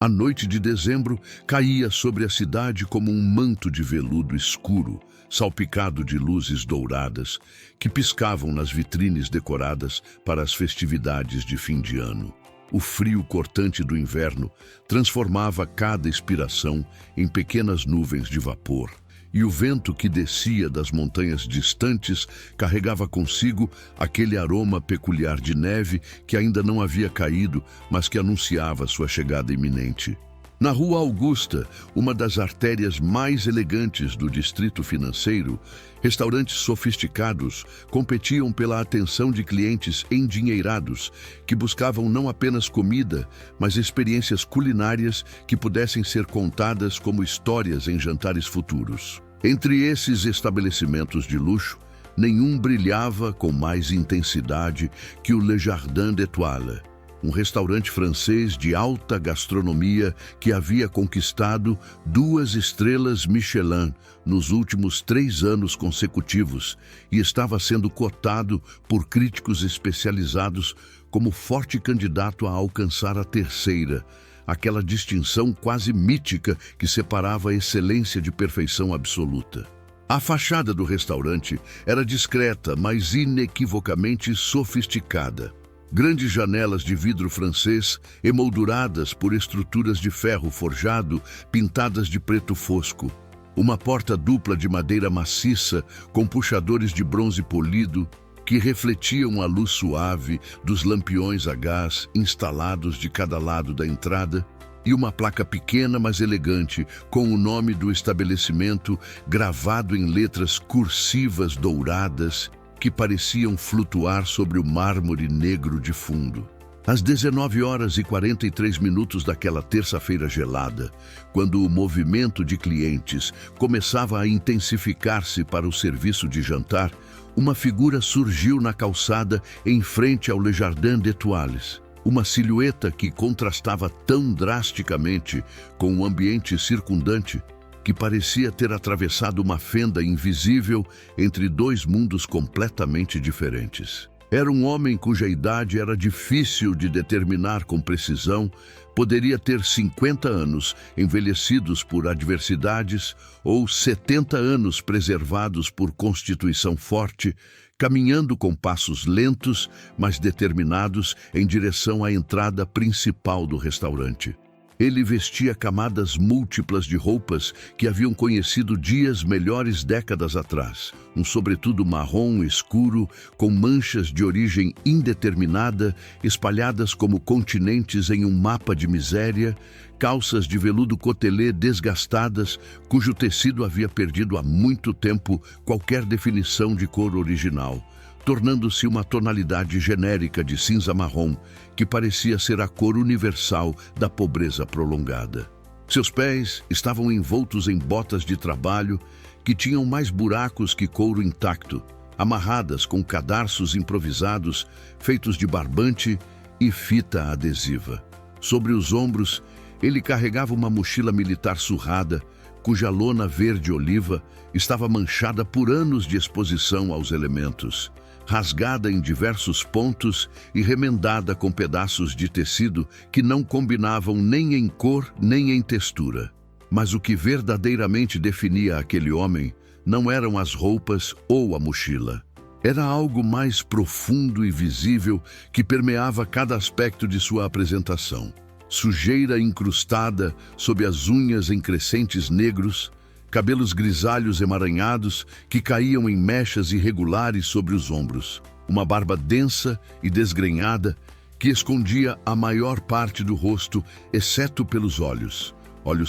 A noite de dezembro caía sobre a cidade como um manto de veludo escuro, salpicado de luzes douradas, que piscavam nas vitrines decoradas para as festividades de fim de ano. O frio cortante do inverno transformava cada expiração em pequenas nuvens de vapor, e o vento que descia das montanhas distantes carregava consigo aquele aroma peculiar de neve que ainda não havia caído, mas que anunciava sua chegada iminente. Na Rua Augusta, uma das artérias mais elegantes do distrito financeiro, restaurantes sofisticados competiam pela atenção de clientes endinheirados que buscavam não apenas comida, mas experiências culinárias que pudessem ser contadas como histórias em jantares futuros. Entre esses estabelecimentos de luxo, nenhum brilhava com mais intensidade que o Le Jardin d'Étoile, um restaurante francês de alta gastronomia que havia conquistado 2 estrelas Michelin nos últimos 3 anos consecutivos e estava sendo cotado por críticos especializados como forte candidato a alcançar a 3ª, aquela distinção quase mítica que separava a excelência de perfeição absoluta. A fachada do restaurante era discreta, mas inequivocamente sofisticada. Grandes janelas de vidro francês, emolduradas por estruturas de ferro forjado, pintadas de preto fosco. Uma porta dupla de madeira maciça, com puxadores de bronze polido, que refletiam a luz suave dos lampiões a gás instalados de cada lado da entrada, e uma placa pequena, mas elegante, com o nome do estabelecimento gravado em letras cursivas douradas, que pareciam flutuar sobre o mármore negro de fundo. Às 19h43 daquela terça-feira gelada, quando o movimento de clientes começava a intensificar-se para o serviço de jantar, uma figura surgiu na calçada em frente ao Le Jardin d'Étoiles. Uma silhueta que contrastava tão drasticamente com o ambiente circundante que parecia ter atravessado uma fenda invisível entre 2 mundos completamente diferentes. Era um homem cuja idade era difícil de determinar com precisão, poderia ter 50 anos envelhecidos por adversidades ou 70 anos preservados por constituição forte, caminhando com passos lentos, mas determinados em direção à entrada principal do restaurante. Ele vestia camadas múltiplas de roupas que haviam conhecido dias melhores décadas atrás. Um sobretudo marrom escuro, com manchas de origem indeterminada, espalhadas como continentes em um mapa de miséria, calças de veludo cotelê desgastadas, cujo tecido havia perdido há muito tempo qualquer definição de cor original, tornando-se uma tonalidade genérica de cinza-marrom, que parecia ser a cor universal da pobreza prolongada. Seus pés estavam envoltos em botas de trabalho que tinham mais buracos que couro intacto, amarradas com cadarços improvisados feitos de barbante e fita adesiva. Sobre os ombros, ele carregava uma mochila militar surrada, cuja lona verde-oliva estava manchada por anos de exposição aos elementos, rasgada em diversos pontos e remendada com pedaços de tecido que não combinavam nem em cor nem em textura. Mas o que verdadeiramente definia aquele homem não eram as roupas ou a mochila. Era algo mais profundo e visível que permeava cada aspecto de sua apresentação. Sujeira incrustada sob as unhas em crescentes negros, cabelos grisalhos emaranhados que caíam em mechas irregulares sobre os ombros, uma barba densa e desgrenhada que escondia a maior parte do rosto, exceto pelos olhos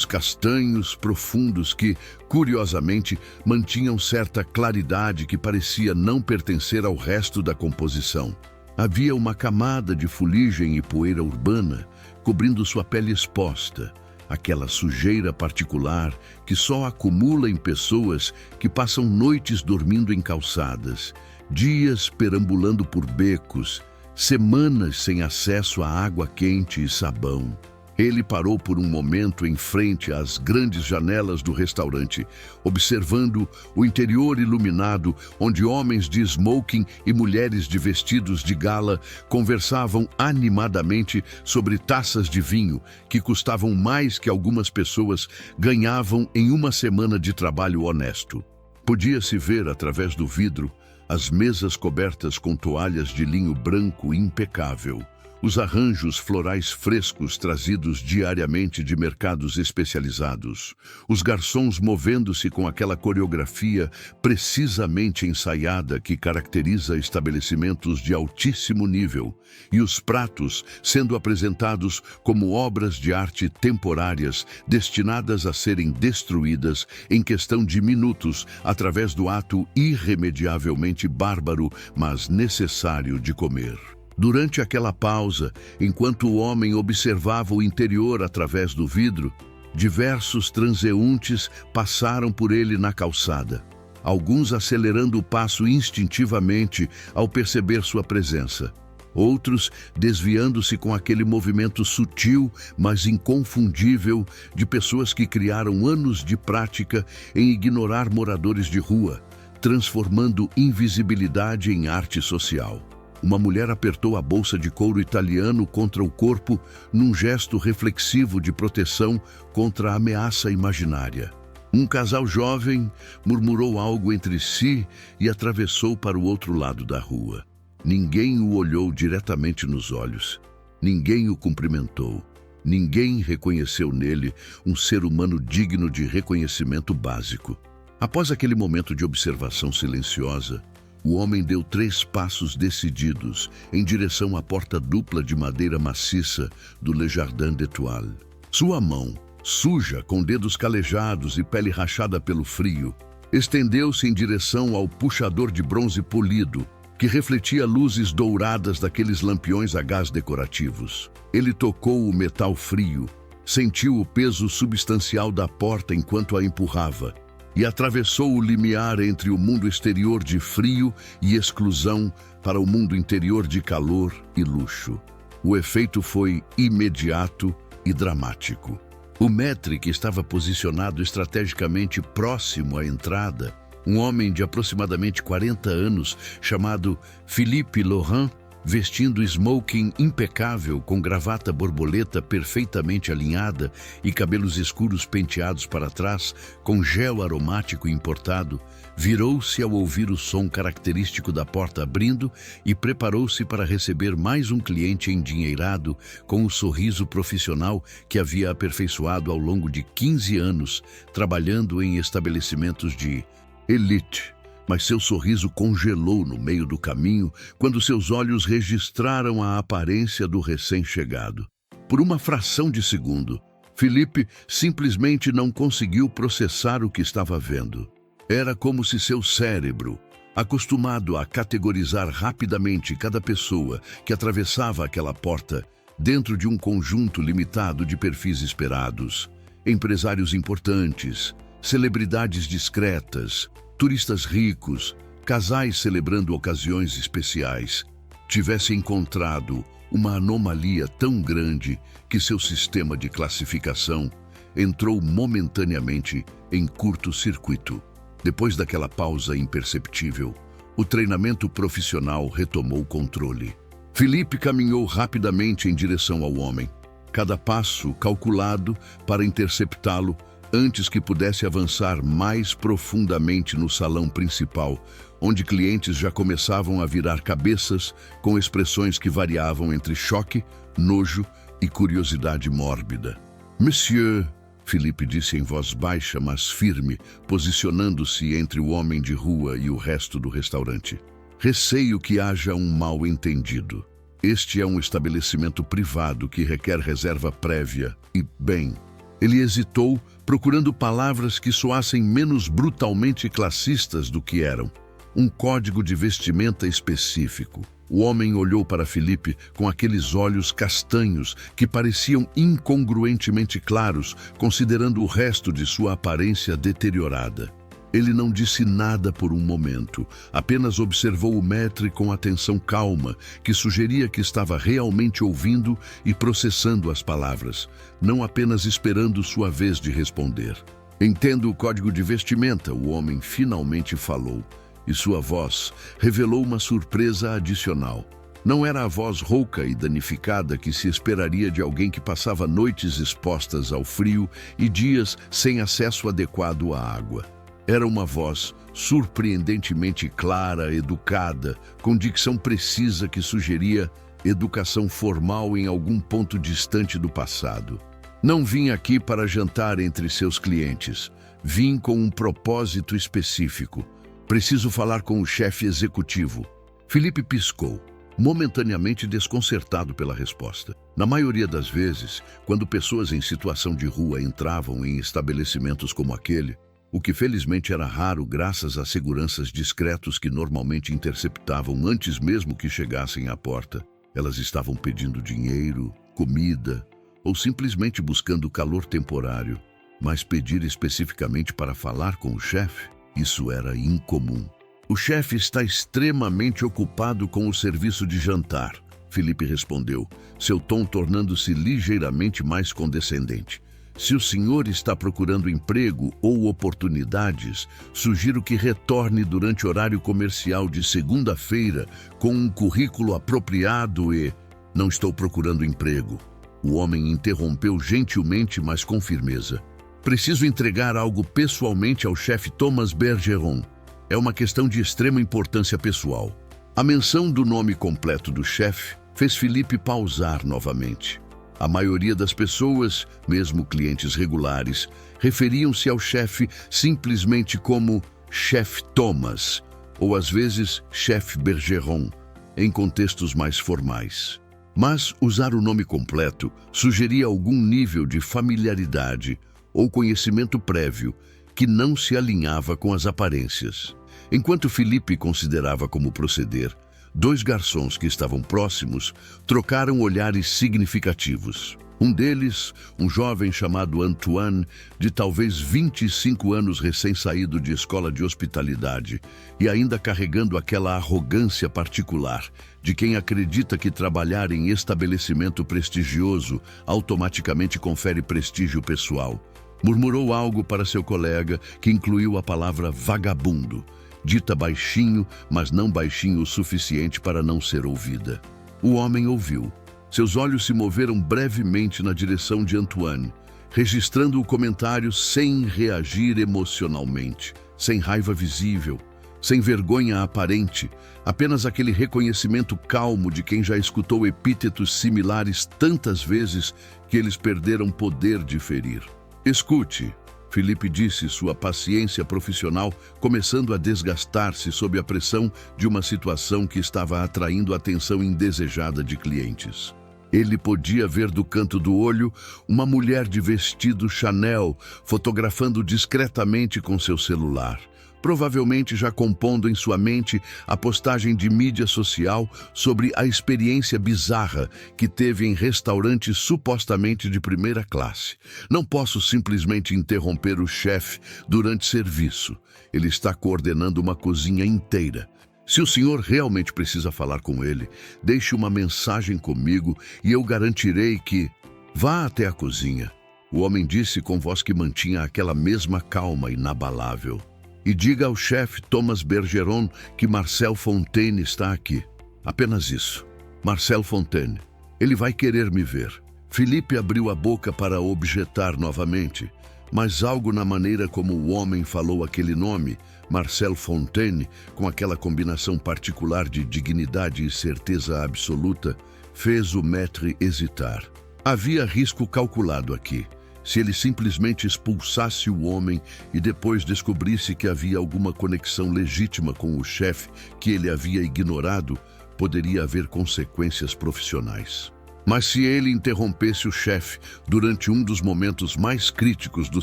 castanhos profundos que, curiosamente, mantinham certa claridade que parecia não pertencer ao resto da composição. Havia uma camada de fuligem e poeira urbana cobrindo sua pele exposta, aquela sujeira particular que só acumula em pessoas que passam noites dormindo em calçadas, dias perambulando por becos, semanas sem acesso à água quente e sabão. Ele parou por um momento em frente às grandes janelas do restaurante, observando o interior iluminado, onde homens de smoking e mulheres de vestidos de gala conversavam animadamente sobre taças de vinho que custavam mais que algumas pessoas ganhavam em uma semana de trabalho honesto. Podia-se ver através do vidro as mesas cobertas com toalhas de linho branco impecável, os arranjos florais frescos trazidos diariamente de mercados especializados, os garçons movendo-se com aquela coreografia precisamente ensaiada que caracteriza estabelecimentos de altíssimo nível, e os pratos sendo apresentados como obras de arte temporárias destinadas a serem destruídas em questão de minutos através do ato irremediavelmente bárbaro, mas necessário de comer. Durante aquela pausa, enquanto o homem observava o interior através do vidro, diversos transeuntes passaram por ele na calçada, alguns acelerando o passo instintivamente ao perceber sua presença, outros desviando-se com aquele movimento sutil, mas inconfundível de pessoas que criaram anos de prática em ignorar moradores de rua, transformando invisibilidade em arte social. Uma mulher apertou a bolsa de couro italiano contra o corpo num gesto reflexivo de proteção contra a ameaça imaginária. Um casal jovem murmurou algo entre si e atravessou para o outro lado da rua. Ninguém o olhou diretamente nos olhos. Ninguém o cumprimentou. Ninguém reconheceu nele um ser humano digno de reconhecimento básico. Após aquele momento de observação silenciosa, o homem deu 3 passos decididos em direção à porta dupla de madeira maciça do Le Jardin d'Étoile. Sua mão, suja, com dedos calejados e pele rachada pelo frio, estendeu-se em direção ao puxador de bronze polido, que refletia luzes douradas daqueles lampiões a gás decorativos. Ele tocou o metal frio, sentiu o peso substancial da porta enquanto a empurrava, e atravessou o limiar entre o mundo exterior de frio e exclusão para o mundo interior de calor e luxo. O efeito foi imediato e dramático. O maître, que estava posicionado estrategicamente próximo à entrada, um homem de aproximadamente 40 anos, chamado Philippe Laurent, vestindo smoking impecável, com gravata borboleta perfeitamente alinhada e cabelos escuros penteados para trás, com gel aromático importado, virou-se ao ouvir o som característico da porta abrindo e preparou-se para receber mais um cliente endinheirado com o sorriso profissional que havia aperfeiçoado ao longo de 15 anos, trabalhando em estabelecimentos de elite. Mas seu sorriso congelou no meio do caminho quando seus olhos registraram a aparência do recém-chegado. Por uma fração de segundo, Philippe simplesmente não conseguiu processar o que estava vendo. Era como se seu cérebro, acostumado a categorizar rapidamente cada pessoa que atravessava aquela porta dentro de um conjunto limitado de perfis esperados, empresários importantes, celebridades discretas, turistas ricos, casais celebrando ocasiões especiais, tivesse encontrado uma anomalia tão grande que seu sistema de classificação entrou momentaneamente em curto-circuito. Depois daquela pausa imperceptível, o treinamento profissional retomou o controle. Philippe caminhou rapidamente em direção ao homem, cada passo calculado para interceptá-lo antes que pudesse avançar mais profundamente no salão principal, onde clientes já começavam a virar cabeças com expressões que variavam entre choque, nojo e curiosidade mórbida. Monsieur, Philippe disse em voz baixa, mas firme, posicionando-se entre o homem de rua e o resto do restaurante. Receio que haja um mal-entendido. Este é um estabelecimento privado que requer reserva prévia e, bem... Ele hesitou, procurando palavras que soassem menos brutalmente classistas do que eram. Um código de vestimenta específico. O homem olhou para Philippe com aqueles olhos castanhos que pareciam incongruentemente claros, considerando o resto de sua aparência deteriorada. Ele não disse nada por um momento, apenas observou o maître com atenção calma, que sugeria que estava realmente ouvindo e processando as palavras, não apenas esperando sua vez de responder. Entendo o código de vestimenta, o homem finalmente falou, e sua voz revelou uma surpresa adicional. Não era a voz rouca e danificada que se esperaria de alguém que passava noites expostas ao frio e dias sem acesso adequado à água. Era uma voz surpreendentemente clara, educada, com dicção precisa que sugeria educação formal em algum ponto distante do passado. Não vim aqui para jantar entre seus clientes. Vim com um propósito específico. Preciso falar com o chefe executivo. Felipe piscou, momentaneamente desconcertado pela resposta. Na maioria das vezes, quando pessoas em situação de rua entravam em estabelecimentos como aquele, o que felizmente era raro graças a seguranças discretos que normalmente interceptavam antes mesmo que chegassem à porta, elas estavam pedindo dinheiro, comida ou simplesmente buscando calor temporário. Mas pedir especificamente para falar com o chefe, isso era incomum. O chefe está extremamente ocupado com o serviço de jantar, Felipe respondeu, seu tom tornando-se ligeiramente mais condescendente. Se o senhor está procurando emprego ou oportunidades, sugiro que retorne durante horário comercial de segunda-feira com um currículo apropriado e... Não estou procurando emprego. O homem interrompeu gentilmente, mas com firmeza. Preciso entregar algo pessoalmente ao chefe Thomas Bergeron. É uma questão de extrema importância pessoal. A menção do nome completo do chefe fez Felipe pausar novamente. A maioria das pessoas, mesmo clientes regulares, referiam-se ao chefe simplesmente como chefe Thomas, ou às vezes chefe Bergeron, em contextos mais formais. Mas usar o nome completo sugeria algum nível de familiaridade ou conhecimento prévio que não se alinhava com as aparências. Enquanto Felipe considerava como proceder, dois garçons que estavam próximos trocaram olhares significativos. Um deles, um jovem chamado Antoine, de talvez 25 anos recém-saído de escola de hospitalidade e ainda carregando aquela arrogância particular de quem acredita que trabalhar em estabelecimento prestigioso automaticamente confere prestígio pessoal. Murmurou algo para seu colega que incluiu a palavra vagabundo, dita baixinho, mas não baixinho o suficiente para não ser ouvida. O homem ouviu. Seus olhos se moveram brevemente na direção de Antoine, registrando o comentário sem reagir emocionalmente, sem raiva visível, sem vergonha aparente, apenas aquele reconhecimento calmo de quem já escutou epítetos similares tantas vezes que eles perderam poder de ferir. Escute, Felipe disse, sua paciência profissional começando a desgastar-se sob a pressão de uma situação que estava atraindo a atenção indesejada de clientes. Ele podia ver do canto do olho uma mulher de vestido Chanel fotografando discretamente com seu celular, provavelmente já compondo em sua mente a postagem de mídia social sobre a experiência bizarra que teve em restaurantes supostamente de primeira classe. Não posso simplesmente interromper o chefe durante serviço. Ele está coordenando uma cozinha inteira. Se o senhor realmente precisa falar com ele, deixe uma mensagem comigo e eu garantirei que... Vá até a cozinha. O homem disse com voz que mantinha aquela mesma calma inabalável. E diga ao chefe Thomas Bergeron que Marcel Fontaine está aqui. Apenas isso. Marcel Fontaine. Ele vai querer me ver. Felipe abriu a boca para objetar novamente, mas algo na maneira como o homem falou aquele nome, Marcel Fontaine, com aquela combinação particular de dignidade e certeza absoluta, fez o maître hesitar. Havia risco calculado aqui. Se ele simplesmente expulsasse o homem e depois descobrisse que havia alguma conexão legítima com o chefe que ele havia ignorado, poderia haver consequências profissionais. Mas se ele interrompesse o chefe durante um dos momentos mais críticos do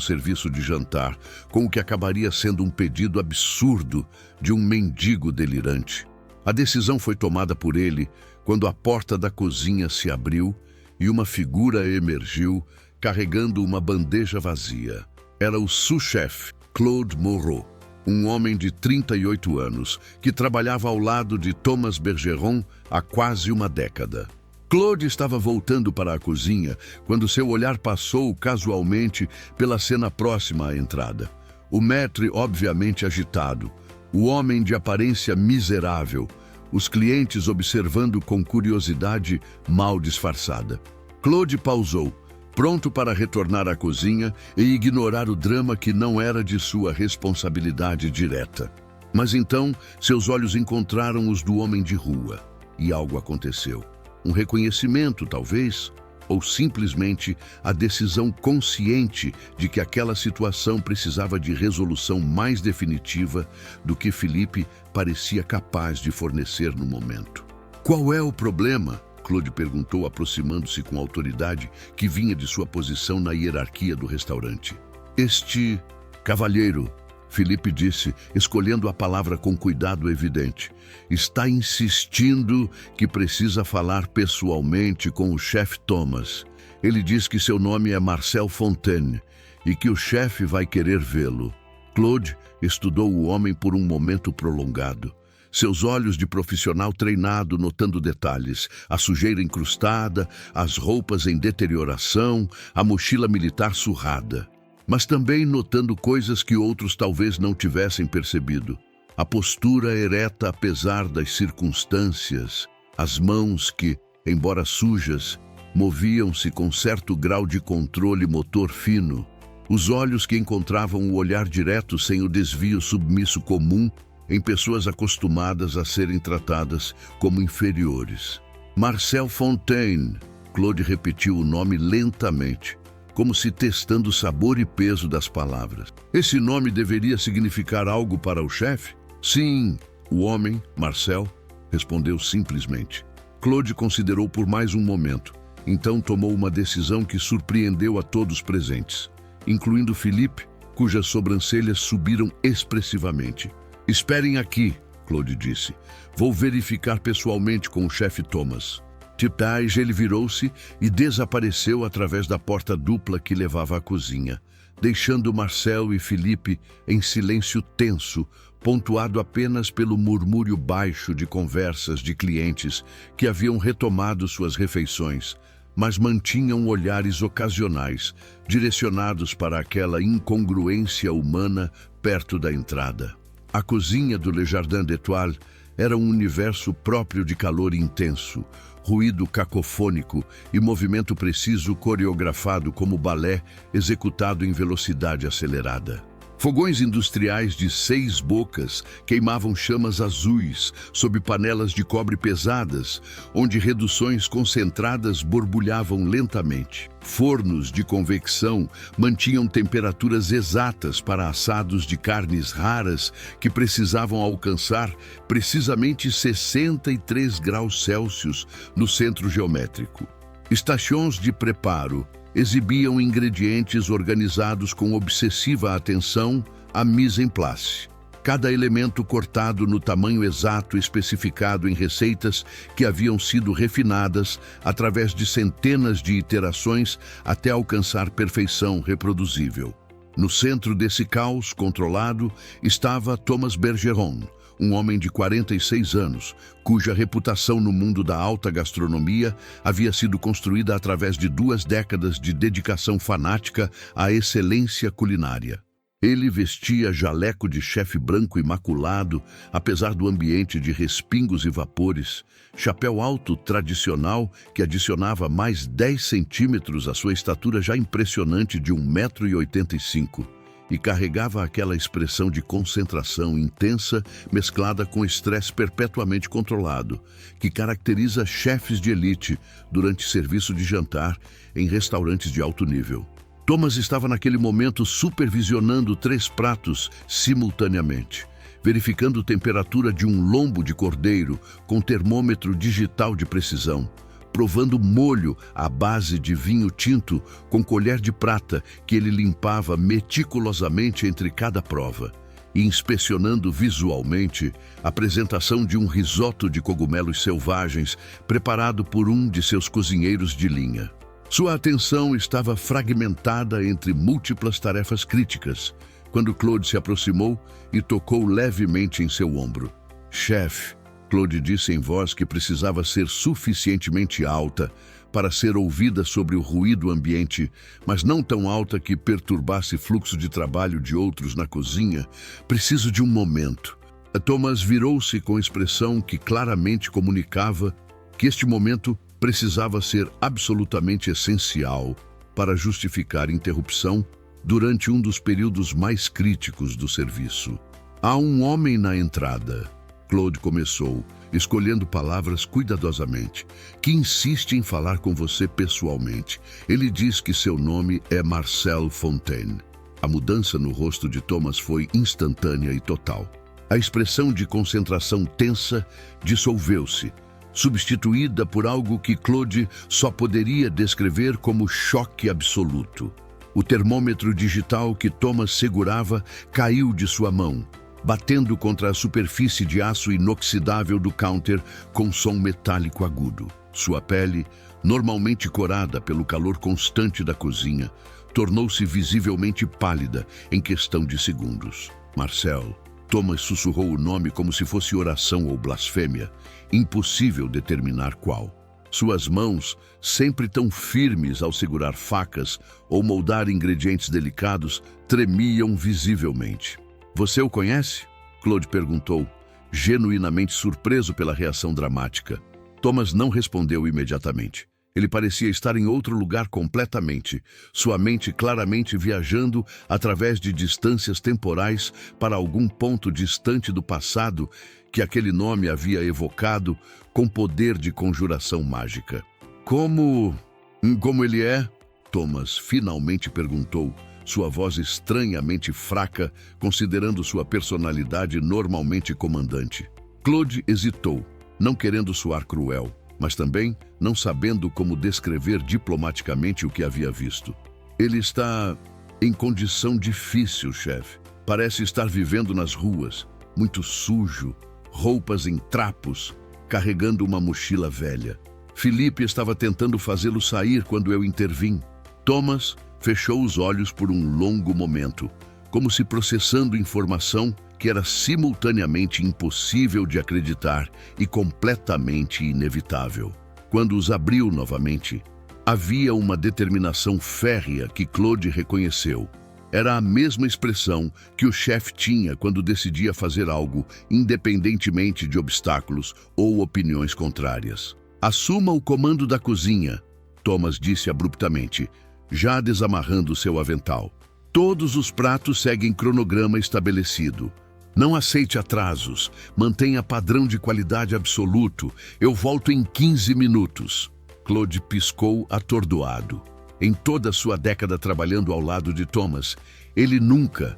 serviço de jantar, com o que acabaria sendo um pedido absurdo de um mendigo delirante, a decisão foi tomada por ele quando a porta da cozinha se abriu e uma figura emergiu, carregando uma bandeja vazia. Era o sous-chefe, Claude Moreau. um homem de 38 anos, que trabalhava ao lado de Thomas Bergeron há quase uma década. Claude estava voltando para a cozinha quando seu olhar passou casualmente pela cena próxima à entrada. O maître, obviamente agitado, o homem de aparência miserável, os clientes observando com curiosidade mal disfarçada. Claude pausou, pronto para retornar à cozinha e ignorar o drama que não era de sua responsabilidade direta. Mas então, seus olhos encontraram os do homem de rua, e algo aconteceu. Um reconhecimento, talvez, ou simplesmente a decisão consciente de que aquela situação precisava de resolução mais definitiva do que Philippe parecia capaz de fornecer no momento. Qual é o problema? Claude perguntou, aproximando-se com autoridade que vinha de sua posição na hierarquia do restaurante. Este cavalheiro, Philippe disse, escolhendo a palavra com cuidado evidente, está insistindo que precisa falar pessoalmente com o chefe Thomas. Ele diz que seu nome é Marcel Fontaine e que o chefe vai querer vê-lo. Claude estudou o homem por um momento prolongado. Seus olhos de profissional treinado notando detalhes, a sujeira incrustada, as roupas em deterioração, a mochila militar surrada. Mas também notando coisas que outros talvez não tivessem percebido. A postura ereta apesar das circunstâncias, as mãos que, embora sujas, moviam-se com certo grau de controle motor fino, os olhos que encontravam o olhar direto sem o desvio submisso comum em pessoas acostumadas a serem tratadas como inferiores. Marcel Fontaine, Claude repetiu o nome lentamente, como se testando o sabor e peso das palavras. Esse nome deveria significar algo para o chefe? Sim, o homem, Marcel, respondeu simplesmente. Claude considerou por mais um momento, então tomou uma decisão que surpreendeu a todos presentes, incluindo Philippe, cujas sobrancelhas subiram expressivamente. Esperem aqui, Claude disse. Vou verificar pessoalmente com o chefe Thomas. Depois ele virou-se e desapareceu através da porta dupla que levava à cozinha, deixando Marcel e Philippe em silêncio tenso, pontuado apenas pelo murmúrio baixo de conversas de clientes que haviam retomado suas refeições, mas mantinham olhares ocasionais, direcionados para aquela incongruência humana perto da entrada. A cozinha do Le Jardin d'Étoile era um universo próprio de calor intenso, ruído cacofônico e movimento preciso coreografado como balé executado em velocidade acelerada. Fogões industriais de 6 bocas queimavam chamas azuis sob panelas de cobre pesadas, onde reduções concentradas borbulhavam lentamente. Fornos de convecção mantinham temperaturas exatas para assados de carnes raras que precisavam alcançar precisamente 63 graus Celsius no centro geométrico. Estações de preparo exibiam ingredientes organizados com obsessiva atenção à mise en place. Cada elemento cortado no tamanho exato especificado em receitas que haviam sido refinadas através de centenas de iterações até alcançar perfeição reproduzível. No centro desse caos controlado estava Thomas Bergeron, um homem de 46 anos, cuja reputação no mundo da alta gastronomia havia sido construída através de 2 décadas de dedicação fanática à excelência culinária. Ele vestia jaleco de chefe branco imaculado, apesar do ambiente de respingos e vapores, chapéu alto tradicional que adicionava mais 10 centímetros à sua estatura já impressionante de 1,85 m. E carregava aquela expressão de concentração intensa mesclada com estresse perpetuamente controlado, que caracteriza chefes de elite durante serviço de jantar em restaurantes de alto nível. Thomas estava naquele momento supervisionando 3 pratos simultaneamente, verificando a temperatura de um lombo de cordeiro com termômetro digital de precisão, provando molho à base de vinho tinto com colher de prata que ele limpava meticulosamente entre cada prova, e inspecionando visualmente a apresentação de um risoto de cogumelos selvagens preparado por um de seus cozinheiros de linha. Sua atenção estava fragmentada entre múltiplas tarefas críticas, quando Claude se aproximou e tocou levemente em seu ombro. Chefe, Claude disse em voz que precisava ser suficientemente alta para ser ouvida sobre o ruído ambiente, mas não tão alta que perturbasse fluxo de trabalho de outros na cozinha. Preciso de um momento. Thomas virou-se com expressão que claramente comunicava que este momento precisava ser absolutamente essencial para justificar interrupção durante um dos períodos mais críticos do serviço. Há um homem na entrada, Claude começou, escolhendo palavras cuidadosamente, que insiste em falar com você pessoalmente. Ele diz que seu nome é Marcel Fontaine. A mudança no rosto de Thomas foi instantânea e total. A expressão de concentração tensa dissolveu-se, substituída por algo que Claude só poderia descrever como choque absoluto. O termômetro digital que Thomas segurava caiu de sua mão, batendo contra a superfície de aço inoxidável do counter com som metálico agudo. Sua pele, normalmente corada pelo calor constante da cozinha, tornou-se visivelmente pálida em questão de segundos. Marcel. Thomas sussurrou o nome como se fosse oração ou blasfêmia, impossível determinar qual. Suas mãos, sempre tão firmes ao segurar facas ou moldar ingredientes delicados, tremiam visivelmente. Você o conhece? Claude perguntou, genuinamente surpreso pela reação dramática. Thomas não respondeu imediatamente. Ele parecia estar em outro lugar completamente, sua mente claramente viajando através de distâncias temporais para algum ponto distante do passado que aquele nome havia evocado com poder de conjuração mágica. Como ele é? Thomas finalmente perguntou, sua voz estranhamente fraca, considerando sua personalidade normalmente comandante. Claude hesitou, não querendo soar cruel, mas também não sabendo como descrever diplomaticamente o que havia visto. Ele está em condição difícil, chefe. Parece estar vivendo nas ruas, muito sujo, roupas em trapos, carregando uma mochila velha. Felipe estava tentando fazê-lo sair quando eu intervim. Thomas fechou os olhos por um longo momento, como se processando informação que era simultaneamente impossível de acreditar e completamente inevitável. Quando os abriu novamente, havia uma determinação férrea que Claude reconheceu. Era a mesma expressão que o chefe tinha quando decidia fazer algo, independentemente de obstáculos ou opiniões contrárias. Assuma o comando da cozinha, Thomas disse abruptamente, já desamarrando seu avental. Todos os pratos seguem cronograma estabelecido. Não aceite atrasos, mantenha padrão de qualidade absoluto. Eu volto em 15 minutos. Claude piscou atordoado. Em toda sua década trabalhando ao lado de Thomas, ele nunca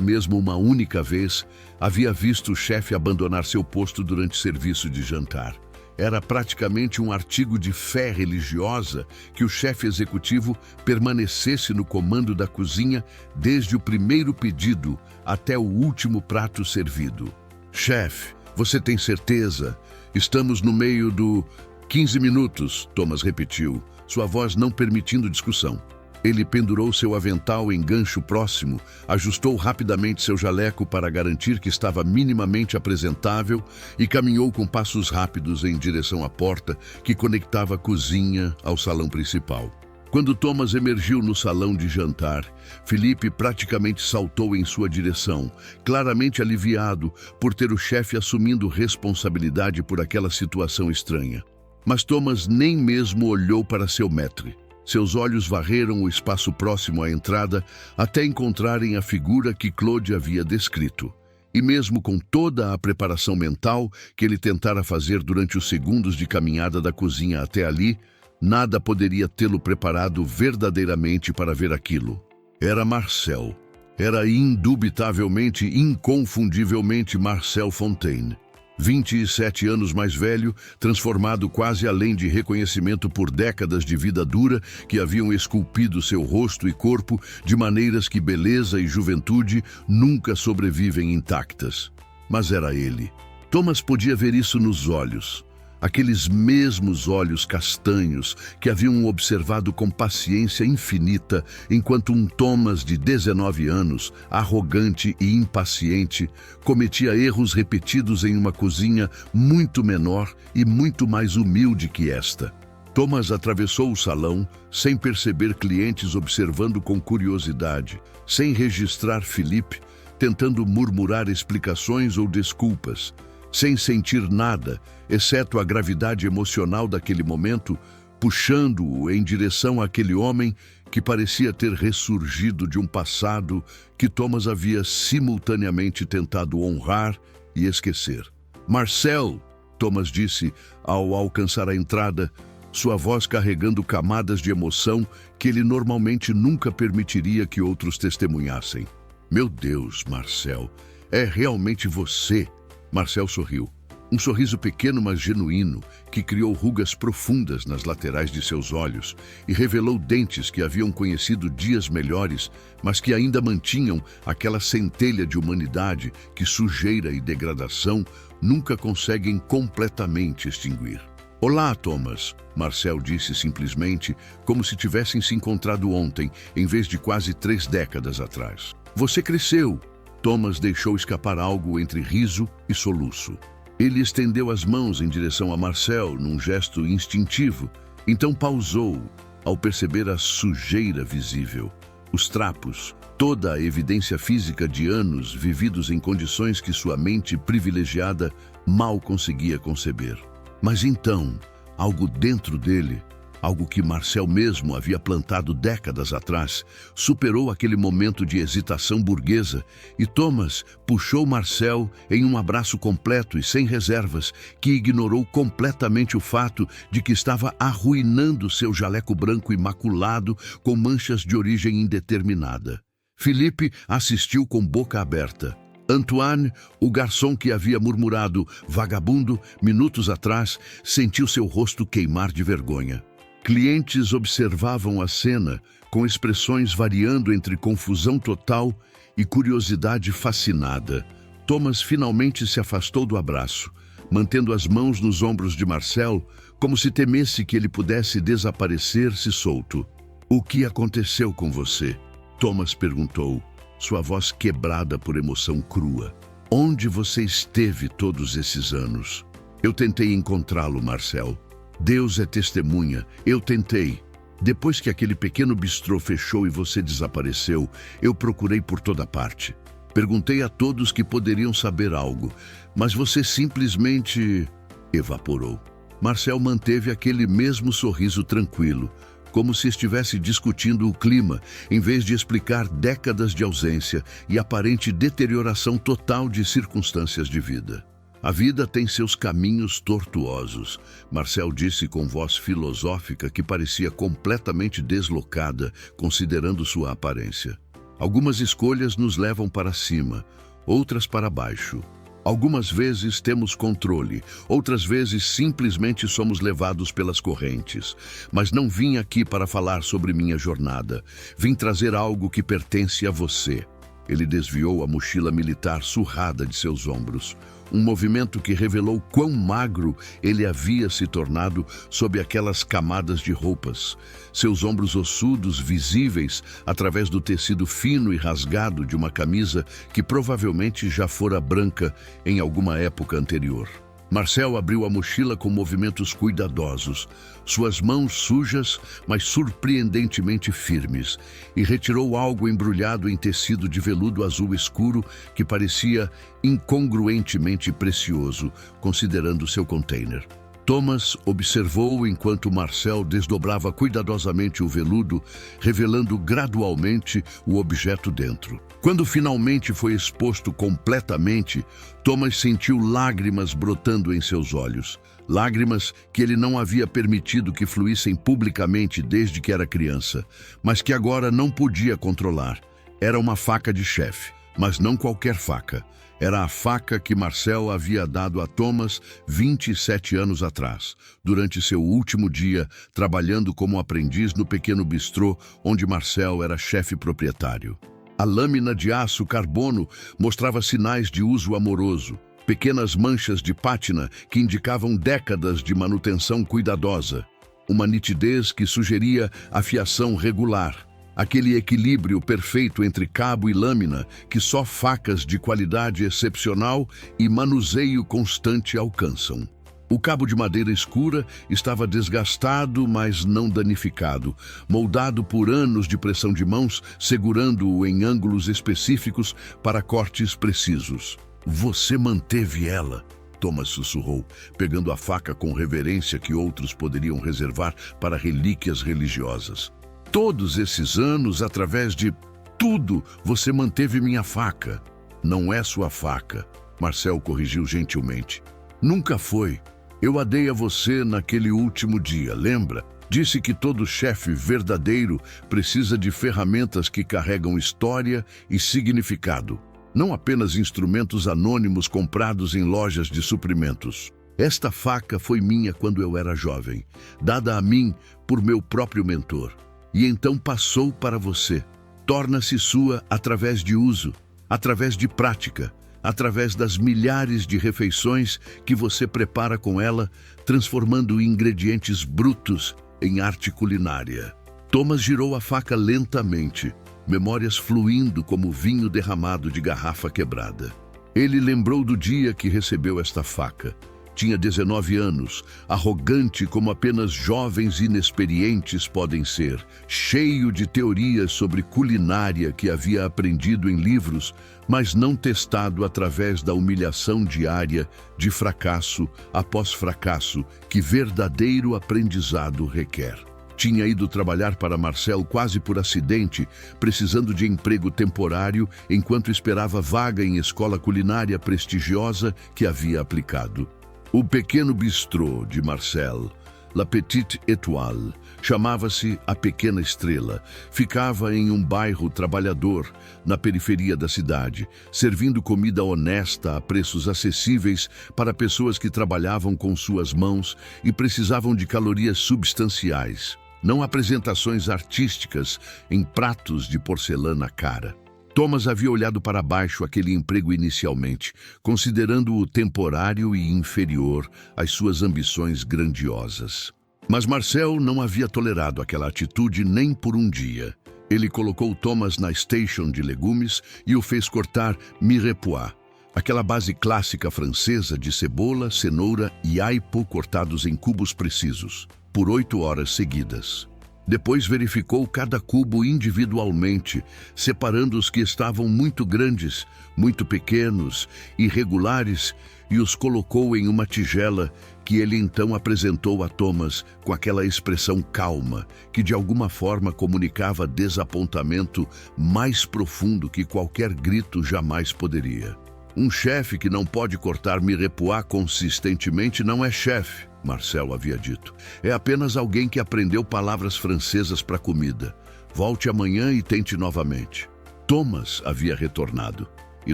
mesmo uma única vez, havia visto o chefe abandonar seu posto durante serviço de jantar. Era praticamente um artigo de fé religiosa que o chefe executivo permanecesse no comando da cozinha desde o primeiro pedido até o último prato servido. Chefe, você tem certeza? Estamos no meio do 15 minutos, Thomas repetiu, sua voz não permitindo discussão. Ele pendurou seu avental em gancho próximo, ajustou rapidamente seu jaleco para garantir que estava minimamente apresentável e caminhou com passos rápidos em direção à porta que conectava a cozinha ao salão principal. Quando Thomas emergiu no salão de jantar, Felipe praticamente saltou em sua direção, claramente aliviado por ter o chefe assumindo responsabilidade por aquela situação estranha. Mas Thomas nem mesmo olhou para seu maître. Seus olhos varreram o espaço próximo à entrada até encontrarem a figura que Claude havia descrito. E mesmo com toda a preparação mental que ele tentara fazer durante os segundos de caminhada da cozinha até ali, nada poderia tê-lo preparado verdadeiramente para ver aquilo. Era Marcel. Era indubitavelmente, inconfundivelmente Marcel Fontaine. 27 anos mais velho, transformado quase além de reconhecimento por décadas de vida dura que haviam esculpido seu rosto e corpo de maneiras que beleza e juventude nunca sobrevivem intactas. Mas era ele. Thomas podia ver isso nos olhos. Aqueles mesmos olhos castanhos que haviam observado com paciência infinita enquanto um Thomas de 19 anos, arrogante e impaciente, cometia erros repetidos em uma cozinha muito menor e muito mais humilde que esta. Thomas atravessou o salão sem perceber clientes observando com curiosidade, sem registrar Philippe, tentando murmurar explicações ou desculpas, sem sentir nada, exceto a gravidade emocional daquele momento, puxando-o em direção àquele homem que parecia ter ressurgido de um passado que Thomas havia simultaneamente tentado honrar e esquecer. "Marcel", Thomas disse ao alcançar a entrada, sua voz carregando camadas de emoção que ele normalmente nunca permitiria que outros testemunhassem. "Meu Deus, Marcel, é realmente você." Marcel sorriu. Um sorriso pequeno, mas genuíno, que criou rugas profundas nas laterais de seus olhos e revelou dentes que haviam conhecido dias melhores, mas que ainda mantinham aquela centelha de humanidade que sujeira e degradação nunca conseguem completamente extinguir. "Olá, Thomas", Marcel disse simplesmente, como se tivessem se encontrado ontem, em vez de quase 3 décadas atrás. "Você cresceu." Thomas deixou escapar algo entre riso e soluço. Ele estendeu as mãos em direção a Marcel num gesto instintivo, então pausou ao perceber a sujeira visível, os trapos, toda a evidência física de anos vividos em condições que sua mente privilegiada mal conseguia conceber. Mas então, algo dentro dele, algo que Marcel mesmo havia plantado décadas atrás, superou aquele momento de hesitação burguesa e Thomas puxou Marcel em um abraço completo e sem reservas, que ignorou completamente o fato de que estava arruinando seu jaleco branco imaculado com manchas de origem indeterminada. Philippe assistiu com boca aberta. Antoine, o garçom que havia murmurado "vagabundo" minutos atrás, sentiu seu rosto queimar de vergonha. Clientes observavam a cena com expressões variando entre confusão total e curiosidade fascinada. Thomas finalmente se afastou do abraço, mantendo as mãos nos ombros de Marcel, como se temesse que ele pudesse desaparecer-se solto. "O que aconteceu com você?" Thomas perguntou, sua voz quebrada por emoção crua. "Onde você esteve todos esses anos?" "Eu tentei encontrá-lo, Marcel. Deus é testemunha, eu tentei. Depois que aquele pequeno bistrô fechou e você desapareceu, eu procurei por toda parte. Perguntei a todos que poderiam saber algo, mas você simplesmente evaporou." Marcel manteve aquele mesmo sorriso tranquilo, como se estivesse discutindo o clima, em vez de explicar décadas de ausência e aparente deterioração total de circunstâncias de vida. "A vida tem seus caminhos tortuosos", Marcel disse com voz filosófica que parecia completamente deslocada, considerando sua aparência. "Algumas escolhas nos levam para cima, outras para baixo. Algumas vezes temos controle, outras vezes simplesmente somos levados pelas correntes. Mas não vim aqui para falar sobre minha jornada. Vim trazer algo que pertence a você." Ele desviou a mochila militar surrada de seus ombros, um movimento que revelou quão magro ele havia se tornado sob aquelas camadas de roupas, seus ombros ossudos visíveis através do tecido fino e rasgado de uma camisa que provavelmente já fora branca em alguma época anterior. Marcel abriu a mochila com movimentos cuidadosos, suas mãos sujas, mas surpreendentemente firmes, e retirou algo embrulhado em tecido de veludo azul escuro que parecia incongruentemente precioso, considerando seu container. Thomas observou enquanto Marcel desdobrava cuidadosamente o veludo, revelando gradualmente o objeto dentro. Quando finalmente foi exposto completamente, Thomas sentiu lágrimas brotando em seus olhos. Lágrimas que ele não havia permitido que fluíssem publicamente desde que era criança, mas que agora não podia controlar. Era uma faca de chefe, mas não qualquer faca. Era a faca que Marcel havia dado a Thomas 27 anos atrás, durante seu último dia trabalhando como aprendiz no pequeno bistrô onde Marcel era chefe proprietário. A lâmina de aço carbono mostrava sinais de uso amoroso, pequenas manchas de pátina que indicavam décadas de manutenção cuidadosa, uma nitidez que sugeria afiação regular, aquele equilíbrio perfeito entre cabo e lâmina que só facas de qualidade excepcional e manuseio constante alcançam. O cabo de madeira escura estava desgastado, mas não danificado, moldado por anos de pressão de mãos, segurando-o em ângulos específicos para cortes precisos. "Você manteve ela", Thomas sussurrou, pegando a faca com reverência que outros poderiam reservar para relíquias religiosas. "Todos esses anos, através de tudo, você manteve minha faca." "Não é sua faca", Marcel corrigiu gentilmente. "Nunca foi. Eu a dei a você naquele último dia, lembra? Disse que todo chefe verdadeiro precisa de ferramentas que carregam história e significado, não apenas instrumentos anônimos comprados em lojas de suprimentos. Esta faca foi minha quando eu era jovem, dada a mim por meu próprio mentor, e então passou para você. Torna-se sua através de uso, através de prática, através das milhares de refeições que você prepara com ela, transformando ingredientes brutos em arte culinária." Thomas girou a faca lentamente, memórias fluindo como vinho derramado de garrafa quebrada. Ele lembrou do dia que recebeu esta faca. Tinha 19 anos, arrogante como apenas jovens inexperientes podem ser, cheio de teorias sobre culinária que havia aprendido em livros, mas não testado através da humilhação diária de fracasso após fracasso que verdadeiro aprendizado requer. Tinha ido trabalhar para Marcel quase por acidente, precisando de emprego temporário enquanto esperava vaga em escola culinária prestigiosa que havia aplicado. O pequeno bistrô de Marcel, La Petite Étoile, chamava-se A Pequena Estrela. Ficava em um bairro trabalhador, na periferia da cidade, servindo comida honesta a preços acessíveis para pessoas que trabalhavam com suas mãos e precisavam de calorias substanciais, não apresentações artísticas em pratos de porcelana cara. Thomas havia olhado para baixo aquele emprego inicialmente, considerando-o temporário e inferior às suas ambições grandiosas. Mas Marcel não havia tolerado aquela atitude nem por um dia. Ele colocou Thomas na station de legumes e o fez cortar mirepoix, aquela base clássica francesa de cebola, cenoura e aipo cortados em cubos precisos, por 8 horas seguidas. Depois verificou cada cubo individualmente, separando os que estavam muito grandes, muito pequenos, irregulares, e os colocou em uma tigela que ele então apresentou a Thomas com aquela expressão calma, que de alguma forma comunicava desapontamento mais profundo que qualquer grito jamais poderia. "Um chefe que não pode cortar mirepoix consistentemente não é chefe", Marcel havia dito. "É apenas alguém que aprendeu palavras francesas para comida. Volte amanhã e tente novamente." Thomas havia retornado. E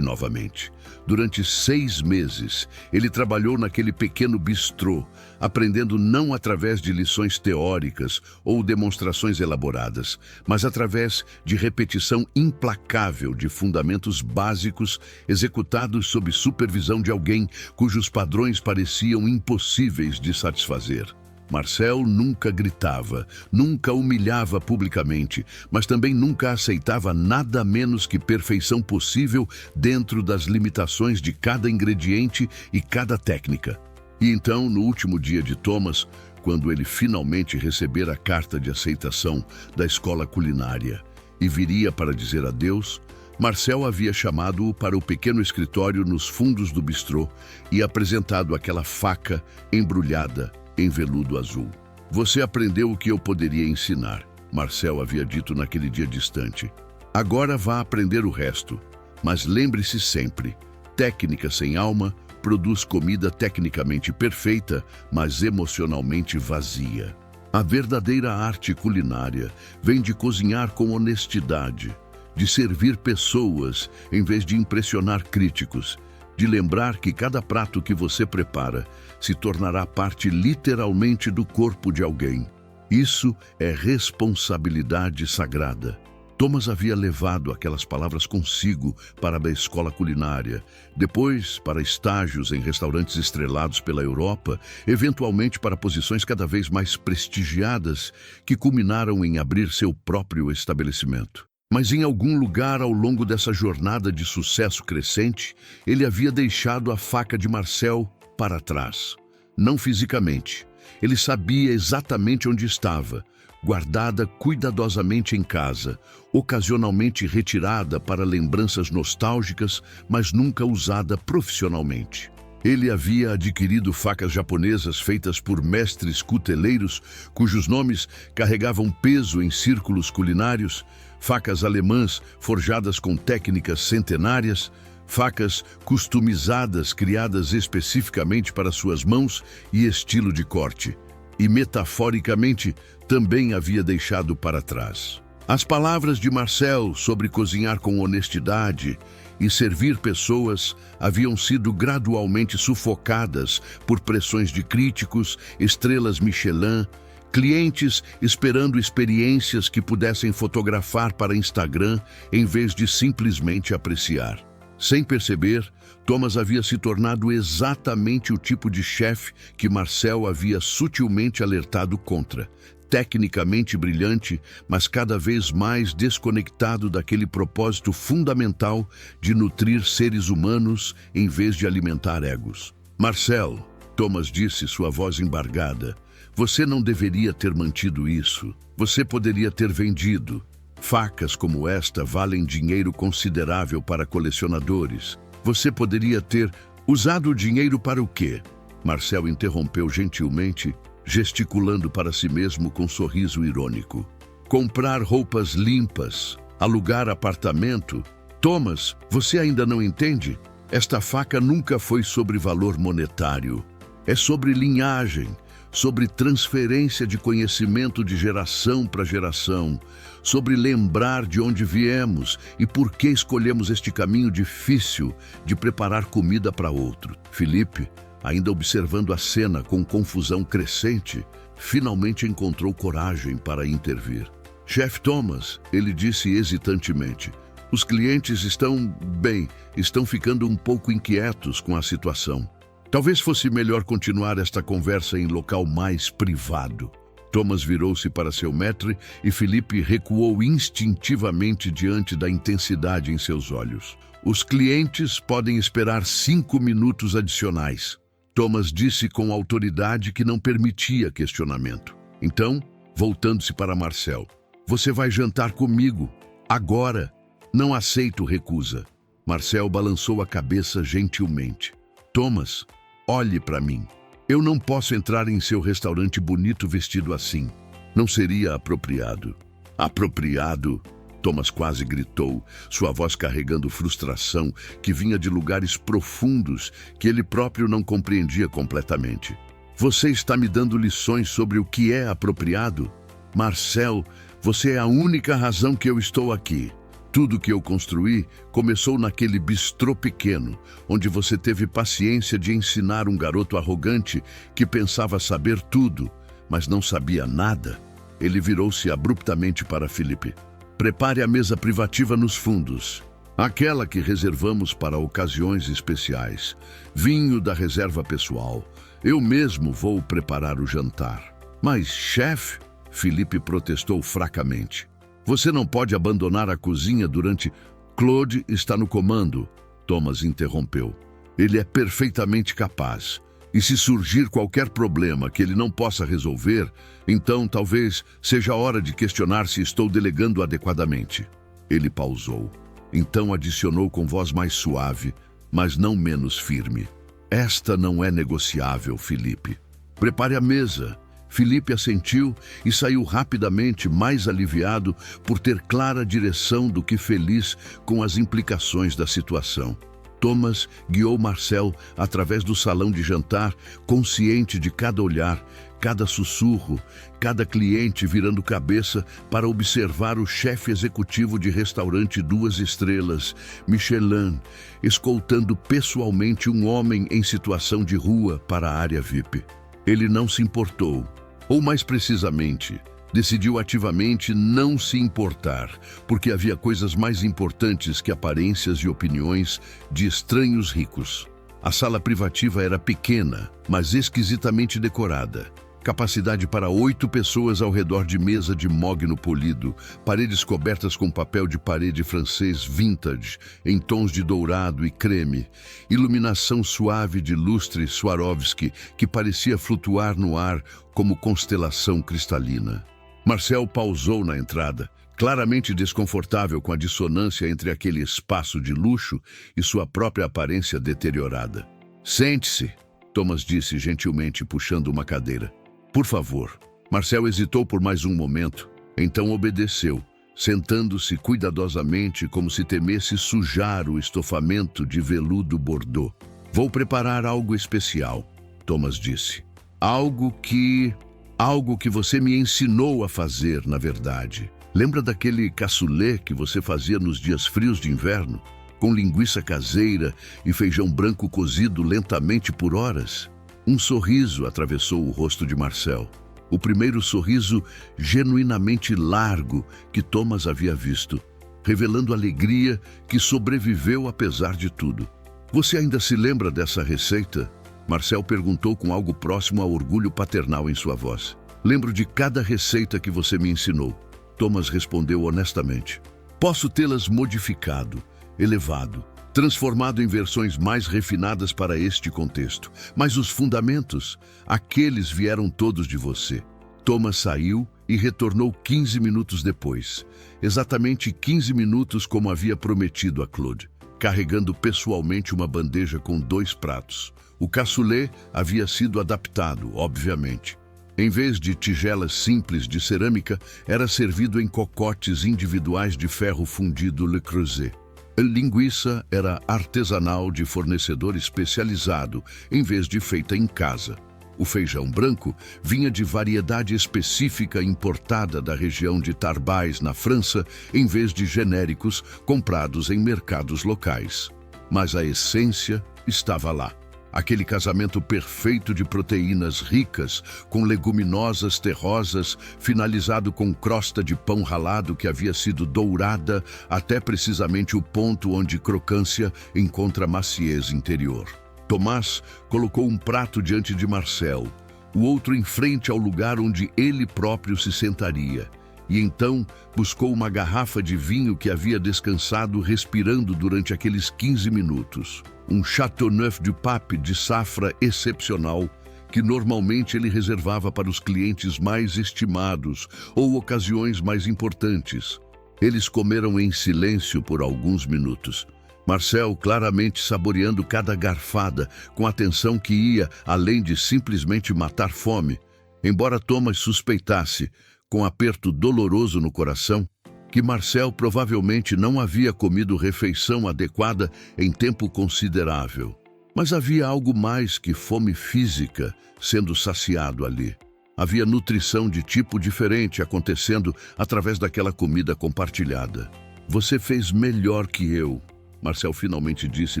novamente. Durante 6 meses, ele trabalhou naquele pequeno bistrô, aprendendo não através de lições teóricas ou demonstrações elaboradas, mas através de repetição implacável de fundamentos básicos executados sob supervisão de alguém cujos padrões pareciam impossíveis de satisfazer. Marcel nunca gritava, nunca humilhava publicamente, mas também nunca aceitava nada menos que perfeição possível dentro das limitações de cada ingrediente e cada técnica. E então, no último dia de Thomas, quando ele finalmente recebera a carta de aceitação da escola culinária e viria para dizer adeus, Marcel havia chamado-o para o pequeno escritório nos fundos do bistrô e apresentado aquela faca embrulhada em veludo azul. "Você aprendeu o que eu poderia ensinar", Marcel havia dito naquele dia distante. "Agora vá aprender o resto. Mas lembre-se sempre, técnica sem alma produz comida tecnicamente perfeita, mas emocionalmente vazia. A verdadeira arte culinária vem de cozinhar com honestidade, de servir pessoas em vez de impressionar críticos, de lembrar que cada prato que você prepara se tornará parte literalmente do corpo de alguém. Isso é responsabilidade sagrada." Thomas havia levado aquelas palavras consigo para a escola culinária, depois para estágios em restaurantes estrelados pela Europa, eventualmente para posições cada vez mais prestigiadas que culminaram em abrir seu próprio estabelecimento. Mas em algum lugar ao longo dessa jornada de sucesso crescente, ele havia deixado a faca de Marcel para trás. Não fisicamente. Ele sabia exatamente onde estava, guardada cuidadosamente em casa, ocasionalmente retirada para lembranças nostálgicas, mas nunca usada profissionalmente. Ele havia adquirido facas japonesas feitas por mestres cuteleiros, cujos nomes carregavam peso em círculos culinários, facas alemãs forjadas com técnicas centenárias, facas customizadas criadas especificamente para suas mãos e estilo de corte. E, metaforicamente, também havia deixado para trás. As palavras de Marcel sobre cozinhar com honestidade e servir pessoas haviam sido gradualmente sufocadas por pressões de críticos, estrelas Michelin, clientes esperando experiências que pudessem fotografar para Instagram em vez de simplesmente apreciar. Sem perceber, Thomas havia se tornado exatamente o tipo de chefe que Marcel havia sutilmente alertado contra. Tecnicamente brilhante, mas cada vez mais desconectado daquele propósito fundamental de nutrir seres humanos em vez de alimentar egos. Marcel, Thomas disse, sua voz embargada, você não deveria ter mantido isso. Você poderia ter vendido. Facas como esta valem dinheiro considerável para colecionadores. Você poderia ter usado o dinheiro para o quê? Marcel interrompeu gentilmente, gesticulando para si mesmo com sorriso irônico. Comprar roupas limpas, alugar apartamento. Thomas, você ainda não entende? Esta faca nunca foi sobre valor monetário. É sobre linhagem, sobre transferência de conhecimento de geração para geração, sobre lembrar de onde viemos e por que escolhemos este caminho difícil de preparar comida para outro. Felipe, ainda observando a cena com confusão crescente, finalmente encontrou coragem para intervir. Chefe Thomas, ele disse hesitantemente, os clientes estão ficando um pouco inquietos com a situação. Talvez fosse melhor continuar esta conversa em local mais privado. Thomas virou-se para seu maître e Felipe recuou instintivamente diante da intensidade em seus olhos. Os clientes podem esperar 5 minutos adicionais. Thomas disse com autoridade que não permitia questionamento. Então, voltando-se para Marcel, você vai jantar comigo, agora. Não aceito recusa. Marcel balançou a cabeça gentilmente. Thomas, olhe para mim. Eu não posso entrar em seu restaurante bonito vestido assim. Não seria apropriado. Apropriado? Thomas quase gritou, sua voz carregando frustração que vinha de lugares profundos que ele próprio não compreendia completamente. Você está me dando lições sobre o que é apropriado? Marcel, você é a única razão que eu estou aqui. Tudo que eu construí começou naquele bistrô pequeno, onde você teve paciência de ensinar um garoto arrogante que pensava saber tudo, mas não sabia nada. Ele virou-se abruptamente para Felipe. Prepare a mesa privativa nos fundos, aquela que reservamos para ocasiões especiais. Vinho da reserva pessoal. Eu mesmo vou preparar o jantar. Mas, chefe, Felipe protestou fracamente. Você não pode abandonar a cozinha durante... Claude está no comando, Thomas interrompeu. Ele é perfeitamente capaz. E se surgir qualquer problema que ele não possa resolver, então talvez seja a hora de questionar se estou delegando adequadamente. Ele pausou. Então adicionou com voz mais suave, mas não menos firme. Esta não é negociável, Felipe. Prepare a mesa. Felipe assentiu e saiu rapidamente, mais aliviado por ter clara direção do que feliz com as implicações da situação. Thomas guiou Marcel através do salão de jantar, consciente de cada olhar, cada sussurro, cada cliente virando cabeça para observar o chefe executivo de restaurante 2 estrelas, Michelin, escoltando pessoalmente um homem em situação de rua para a área VIP. Ele não se importou. Ou mais precisamente, Decidiu ativamente não se importar, porque havia coisas mais importantes que aparências e opiniões de estranhos ricos. A sala privativa era pequena, mas esquisitamente decorada. Capacidade para 8 pessoas ao redor de mesa de mogno polido, paredes cobertas com papel de parede francês vintage, em tons de dourado e creme, iluminação suave de lustre Swarovski que parecia flutuar no ar como constelação cristalina. Marcel pausou na entrada, claramente desconfortável com a dissonância entre aquele espaço de luxo e sua própria aparência deteriorada. "Sente-se", Thomas disse gentilmente, puxando uma cadeira. "Por favor." Marcel hesitou por mais um momento, então obedeceu, sentando-se cuidadosamente como se temesse sujar o estofamento de veludo bordô. "Vou preparar algo especial", Thomas disse. Algo que você me ensinou a fazer, na verdade. Lembra daquele cassoulet que você fazia nos dias frios de inverno, com linguiça caseira e feijão branco cozido lentamente por horas? Um sorriso atravessou o rosto de Marcel. O primeiro sorriso genuinamente largo que Thomas havia visto, revelando alegria que sobreviveu apesar de tudo. "Você ainda se lembra dessa receita?" Marcel perguntou com algo próximo ao orgulho paternal em sua voz. "Lembro de cada receita que você me ensinou", Thomas respondeu honestamente. "Posso tê-las modificado, elevado, transformado em versões mais refinadas para este contexto, mas os fundamentos, aqueles vieram todos de você." Thomas saiu e retornou 15 minutos depois, exatamente 15 minutos como havia prometido a Claude, carregando pessoalmente uma bandeja com 2 pratos. O cassoulet havia sido adaptado, obviamente. Em vez de tigelas simples de cerâmica, era servido em cocotes individuais de ferro fundido Le Creuset. A linguiça era artesanal de fornecedor especializado, em vez de feita em casa. O feijão branco vinha de variedade específica importada da região de Tarbais, na França, em vez de genéricos comprados em mercados locais. Mas a essência estava lá. Aquele casamento perfeito de proteínas ricas, com leguminosas terrosas, finalizado com crosta de pão ralado que havia sido dourada até precisamente o ponto onde crocância encontra maciez interior. Tomás colocou um prato diante de Marcel, o outro em frente ao lugar onde ele próprio se sentaria, e então buscou uma garrafa de vinho que havia descansado respirando durante aqueles 15 minutos. Um Chateauneuf du Pape de safra excepcional, que normalmente ele reservava para os clientes mais estimados ou ocasiões mais importantes. Eles comeram em silêncio por alguns minutos. Marcel claramente saboreando cada garfada, com atenção que ia além de simplesmente matar fome. Embora Thomas suspeitasse, com aperto doloroso no coração, que Marcel provavelmente não havia comido refeição adequada em tempo considerável. Mas havia algo mais que fome física sendo saciado ali. Havia nutrição de tipo diferente acontecendo através daquela comida compartilhada. "Você fez melhor que eu", Marcel finalmente disse,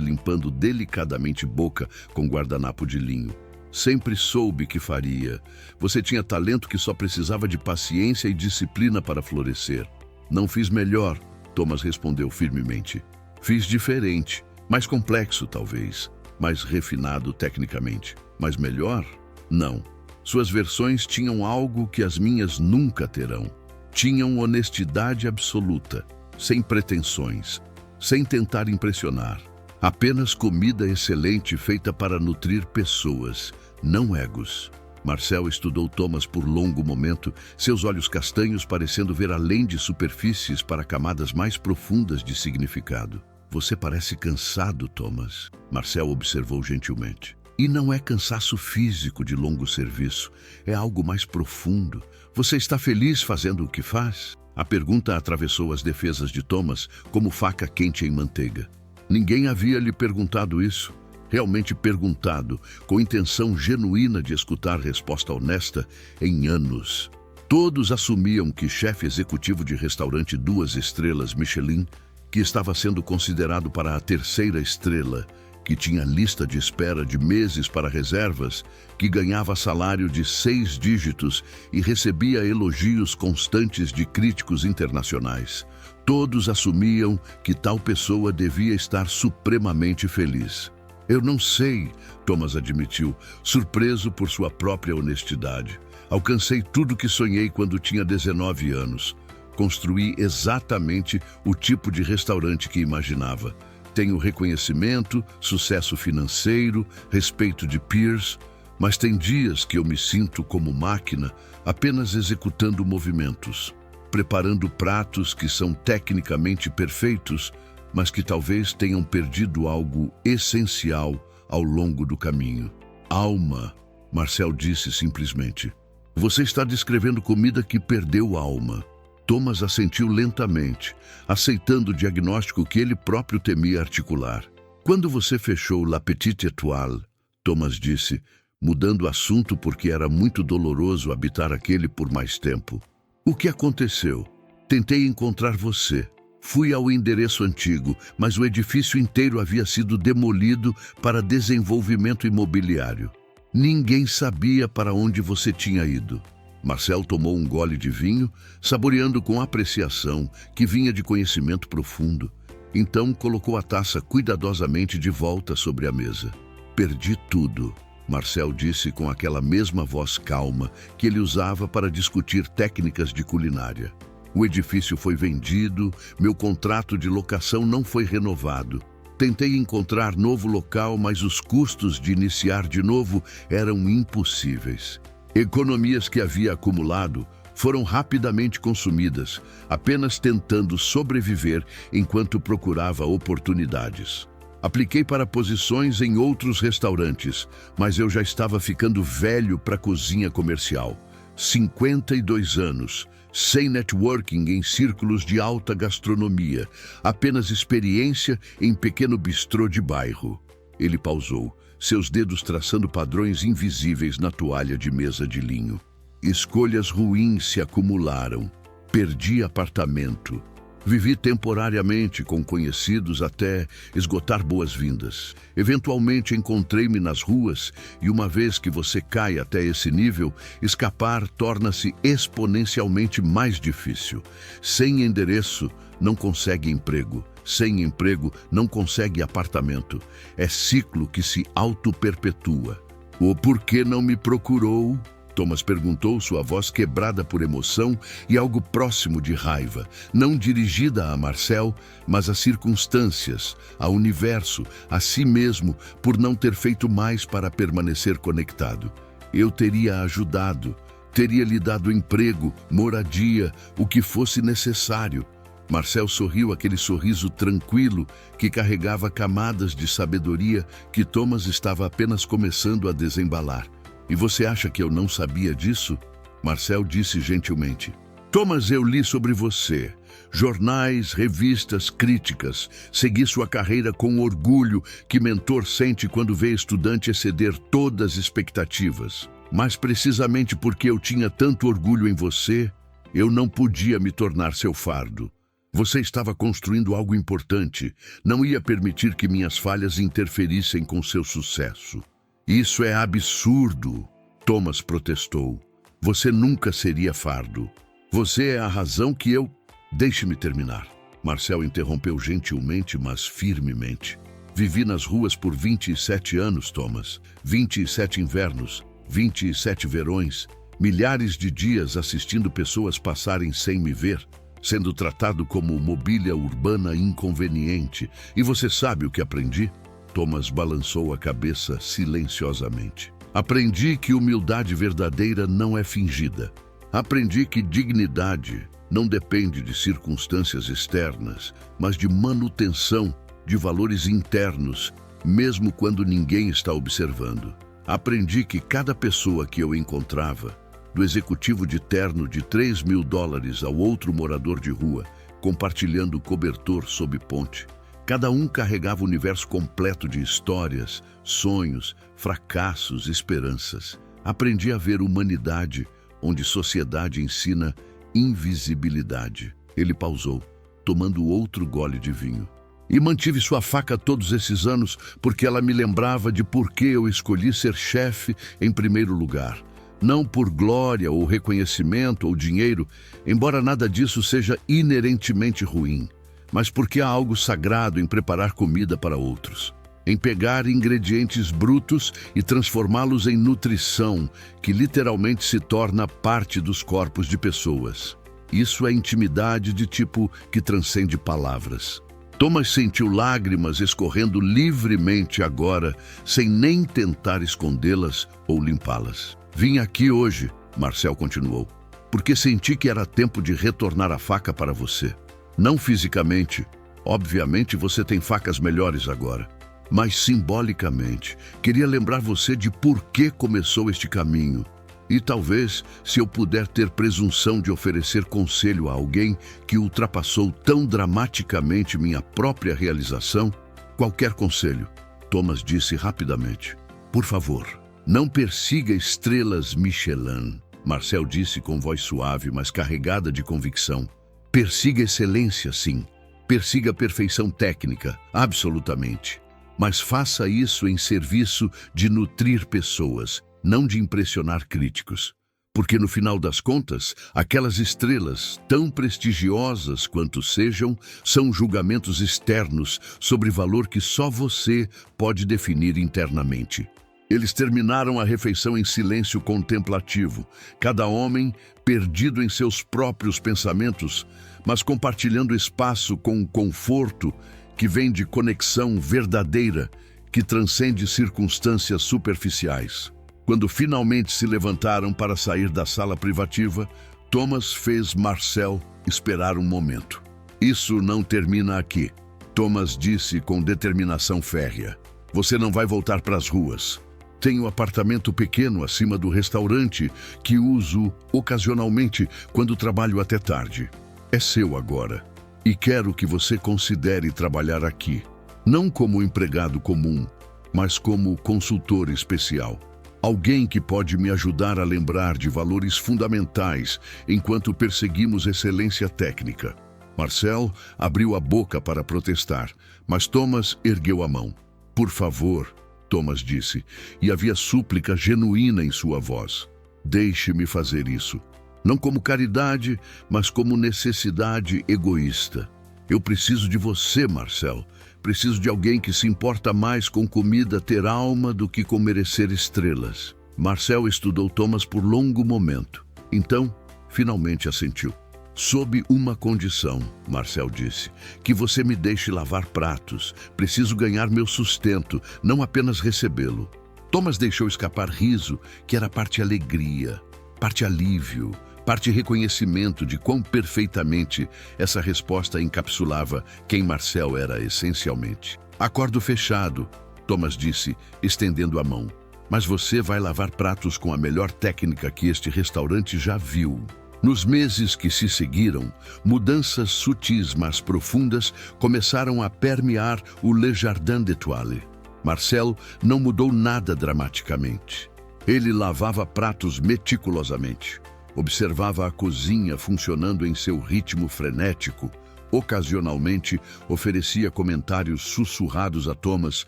limpando delicadamente boca com guardanapo de linho. "Sempre soube que faria. Você tinha talento que só precisava de paciência e disciplina para florescer." "Não fiz melhor", Thomas respondeu firmemente. "Fiz diferente, mais complexo talvez, mais refinado tecnicamente. Mas melhor? Não. Suas versões tinham algo que as minhas nunca terão. Tinham honestidade absoluta, sem pretensões, sem tentar impressionar. Apenas comida excelente feita para nutrir pessoas, não egos." Marcel estudou Thomas por longo momento, seus olhos castanhos parecendo ver além de superfícies para camadas mais profundas de significado. "Você parece cansado, Thomas", Marcel observou gentilmente. "E não é cansaço físico de longo serviço, é algo mais profundo. Você está feliz fazendo o que faz?" A pergunta atravessou as defesas de Thomas como faca quente em manteiga. Ninguém havia lhe perguntado isso. Realmente perguntado, com intenção genuína de escutar resposta honesta, em anos. Todos assumiam que chefe executivo de restaurante 2 estrelas Michelin, que estava sendo considerado para a 3ª estrela, que tinha lista de espera de meses para reservas, que ganhava salário de 6 dígitos e recebia elogios constantes de críticos internacionais. Todos assumiam que tal pessoa devia estar supremamente feliz. Eu não sei, Thomas admitiu, surpreso por sua própria honestidade. Alcancei tudo que sonhei quando tinha 19 anos. Construí exatamente o tipo de restaurante que imaginava. Tenho reconhecimento, sucesso financeiro, respeito de peers, mas tem dias que eu me sinto como máquina, apenas executando movimentos, preparando pratos que são tecnicamente perfeitos, mas que talvez tenham perdido algo essencial ao longo do caminho. Alma, Marcel disse simplesmente. Você está descrevendo comida que perdeu alma. Thomas assentiu lentamente, aceitando o diagnóstico que ele próprio temia articular. Quando você fechou La Petite Étoile, Thomas disse, mudando o assunto porque era muito doloroso habitar aquele por mais tempo. O que aconteceu? Tentei encontrar você. Fui ao endereço antigo, mas o edifício inteiro havia sido demolido para desenvolvimento imobiliário. Ninguém sabia para onde você tinha ido. Marcel tomou um gole de vinho, saboreando com apreciação, que vinha de conhecimento profundo. Então colocou a taça cuidadosamente de volta sobre a mesa. Perdi tudo, Marcel disse com aquela mesma voz calma que ele usava para discutir técnicas de culinária. O edifício foi vendido, meu contrato de locação não foi renovado. Tentei encontrar novo local, mas os custos de iniciar de novo eram impossíveis. Economias que havia acumulado foram rapidamente consumidas, apenas tentando sobreviver enquanto procurava oportunidades. Apliquei para posições em outros restaurantes, mas eu já estava ficando velho para a cozinha comercial. 52 anos, sem networking em círculos de alta gastronomia, apenas experiência em pequeno bistrô de bairro. Ele pausou, seus dedos traçando padrões invisíveis na toalha de mesa de linho. Escolhas ruins se acumularam. Perdi apartamento. Vivi temporariamente com conhecidos até esgotar boas-vindas. Eventualmente encontrei-me nas ruas e uma vez que você cai até esse nível, escapar torna-se exponencialmente mais difícil. Sem endereço, não consegue emprego. Sem emprego, não consegue apartamento. É ciclo que se auto-perpetua. O porquê não me procurou? Thomas perguntou, sua voz quebrada por emoção e algo próximo de raiva, não dirigida a Marcel, mas às circunstâncias, ao universo, a si mesmo, por não ter feito mais para permanecer conectado. Eu teria ajudado, teria lhe dado emprego, moradia, o que fosse necessário. Marcel sorriu aquele sorriso tranquilo que carregava camadas de sabedoria que Thomas estava apenas começando a desembalar. E você acha que eu não sabia disso? Marcel disse gentilmente. Thomas, eu li sobre você. Jornais, revistas, críticas. Segui sua carreira com o orgulho que mentor sente quando vê estudante exceder todas as expectativas. Mas precisamente porque eu tinha tanto orgulho em você, eu não podia me tornar seu fardo. Você estava construindo algo importante. Não ia permitir que minhas falhas interferissem com seu sucesso. Isso é absurdo, Thomas protestou. Você nunca seria fardo. Você é a razão que eu... Deixe-me terminar. Marcel interrompeu gentilmente, mas firmemente. Vivi nas ruas por 27 anos, Thomas. 27 invernos, 27 verões, milhares de dias assistindo pessoas passarem sem me ver, sendo tratado como mobília urbana inconveniente. E você sabe o que aprendi? Thomas balançou a cabeça silenciosamente. Aprendi que humildade verdadeira não é fingida. Aprendi que dignidade não depende de circunstâncias externas, mas de manutenção de valores internos, mesmo quando ninguém está observando. Aprendi que cada pessoa que eu encontrava, do executivo de terno de $3.000 ao outro morador de rua, compartilhando cobertor sob ponte, cada um carregava o universo completo de histórias, sonhos, fracassos, esperanças. Aprendi a ver humanidade onde sociedade ensina invisibilidade. Ele pausou, tomando outro gole de vinho. E mantive sua faca todos esses anos porque ela me lembrava de por que eu escolhi ser chefe em primeiro lugar. Não por glória ou reconhecimento ou dinheiro, embora nada disso seja inerentemente ruim, mas porque há algo sagrado em preparar comida para outros, em pegar ingredientes brutos e transformá-los em nutrição, que literalmente se torna parte dos corpos de pessoas. Isso é intimidade de tipo que transcende palavras. Thomas sentiu lágrimas escorrendo livremente agora, sem nem tentar escondê-las ou limpá-las. Vim aqui hoje, Marcel continuou, porque senti que era tempo de retornar a faca para você. Não fisicamente, obviamente você tem facas melhores agora, mas simbolicamente, queria lembrar você de por que começou este caminho. E talvez, se eu puder ter presunção de oferecer conselho a alguém que ultrapassou tão dramaticamente minha própria realização, qualquer conselho, Thomas disse rapidamente. Por favor, não persiga estrelas Michelin, Marcel disse com voz suave, mas carregada de convicção. Persiga excelência, sim. Persiga perfeição técnica, absolutamente. Mas faça isso em serviço de nutrir pessoas, não de impressionar críticos. Porque no final das contas, aquelas estrelas, tão prestigiosas quanto sejam, são julgamentos externos sobre valor que só você pode definir internamente. Eles terminaram a refeição em silêncio contemplativo, cada homem perdido em seus próprios pensamentos, mas compartilhando espaço com um conforto que vem de conexão verdadeira, que transcende circunstâncias superficiais. Quando finalmente se levantaram para sair da sala privativa, Thomas fez Marcel esperar um momento. Isso não termina aqui, Thomas disse com determinação férrea. Você não vai voltar para as ruas. Tenho um apartamento pequeno acima do restaurante que uso ocasionalmente quando trabalho até tarde. É seu agora. E quero que você considere trabalhar aqui, não como empregado comum, mas como consultor especial. Alguém que pode me ajudar a lembrar de valores fundamentais enquanto perseguimos excelência técnica. Marcel abriu a boca para protestar, mas Thomas ergueu a mão. Por favor, Thomas disse, e havia súplica genuína em sua voz. Deixe-me fazer isso. Não como caridade, mas como necessidade egoísta. Eu preciso de você, Marcel. Preciso de alguém que se importa mais com comida ter alma do que com merecer estrelas. Marcel estudou Thomas por longo momento. Então, finalmente assentiu. Sob uma condição, Marcel disse, que você me deixe lavar pratos. Preciso ganhar meu sustento, não apenas recebê-lo. Thomas deixou escapar riso, que era parte alegria, parte alívio, parte reconhecimento de quão perfeitamente essa resposta encapsulava quem Marcel era essencialmente. Acordo fechado, Thomas disse, estendendo a mão. Mas você vai lavar pratos com a melhor técnica que este restaurante já viu. Nos meses que se seguiram, mudanças sutis mas profundas começaram a permear o Le Jardin d'Étoile. Marcel não mudou nada dramaticamente. Ele lavava pratos meticulosamente. Observava a cozinha funcionando em seu ritmo frenético. Ocasionalmente, oferecia comentários sussurrados a Thomas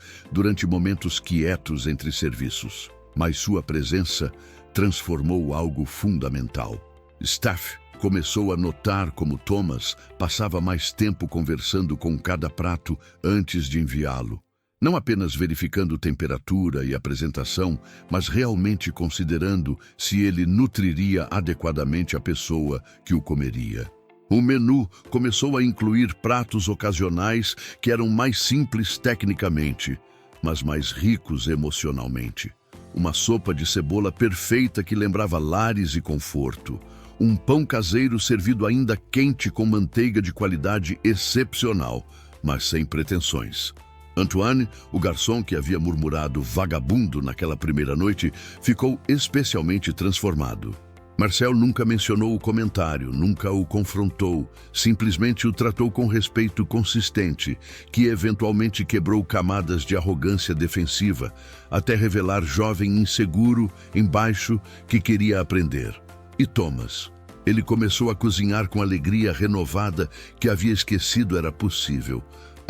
durante momentos quietos entre serviços. Mas sua presença transformou algo fundamental. Staff começou a notar como Thomas passava mais tempo conversando com cada prato antes de enviá-lo. Não apenas verificando temperatura e apresentação, mas realmente considerando se ele nutriria adequadamente a pessoa que o comeria. O menu começou a incluir pratos ocasionais que eram mais simples tecnicamente, mas mais ricos emocionalmente. Uma sopa de cebola perfeita que lembrava lares e conforto. Um pão caseiro servido ainda quente com manteiga de qualidade excepcional, mas sem pretensões. Antoine, o garçom que havia murmurado vagabundo naquela primeira noite, ficou especialmente transformado. Marcel nunca mencionou o comentário, nunca o confrontou, simplesmente o tratou com respeito consistente, que eventualmente quebrou camadas de arrogância defensiva, até revelar jovem inseguro, embaixo, que queria aprender. E Thomas? Ele começou a cozinhar com alegria renovada que havia esquecido era possível.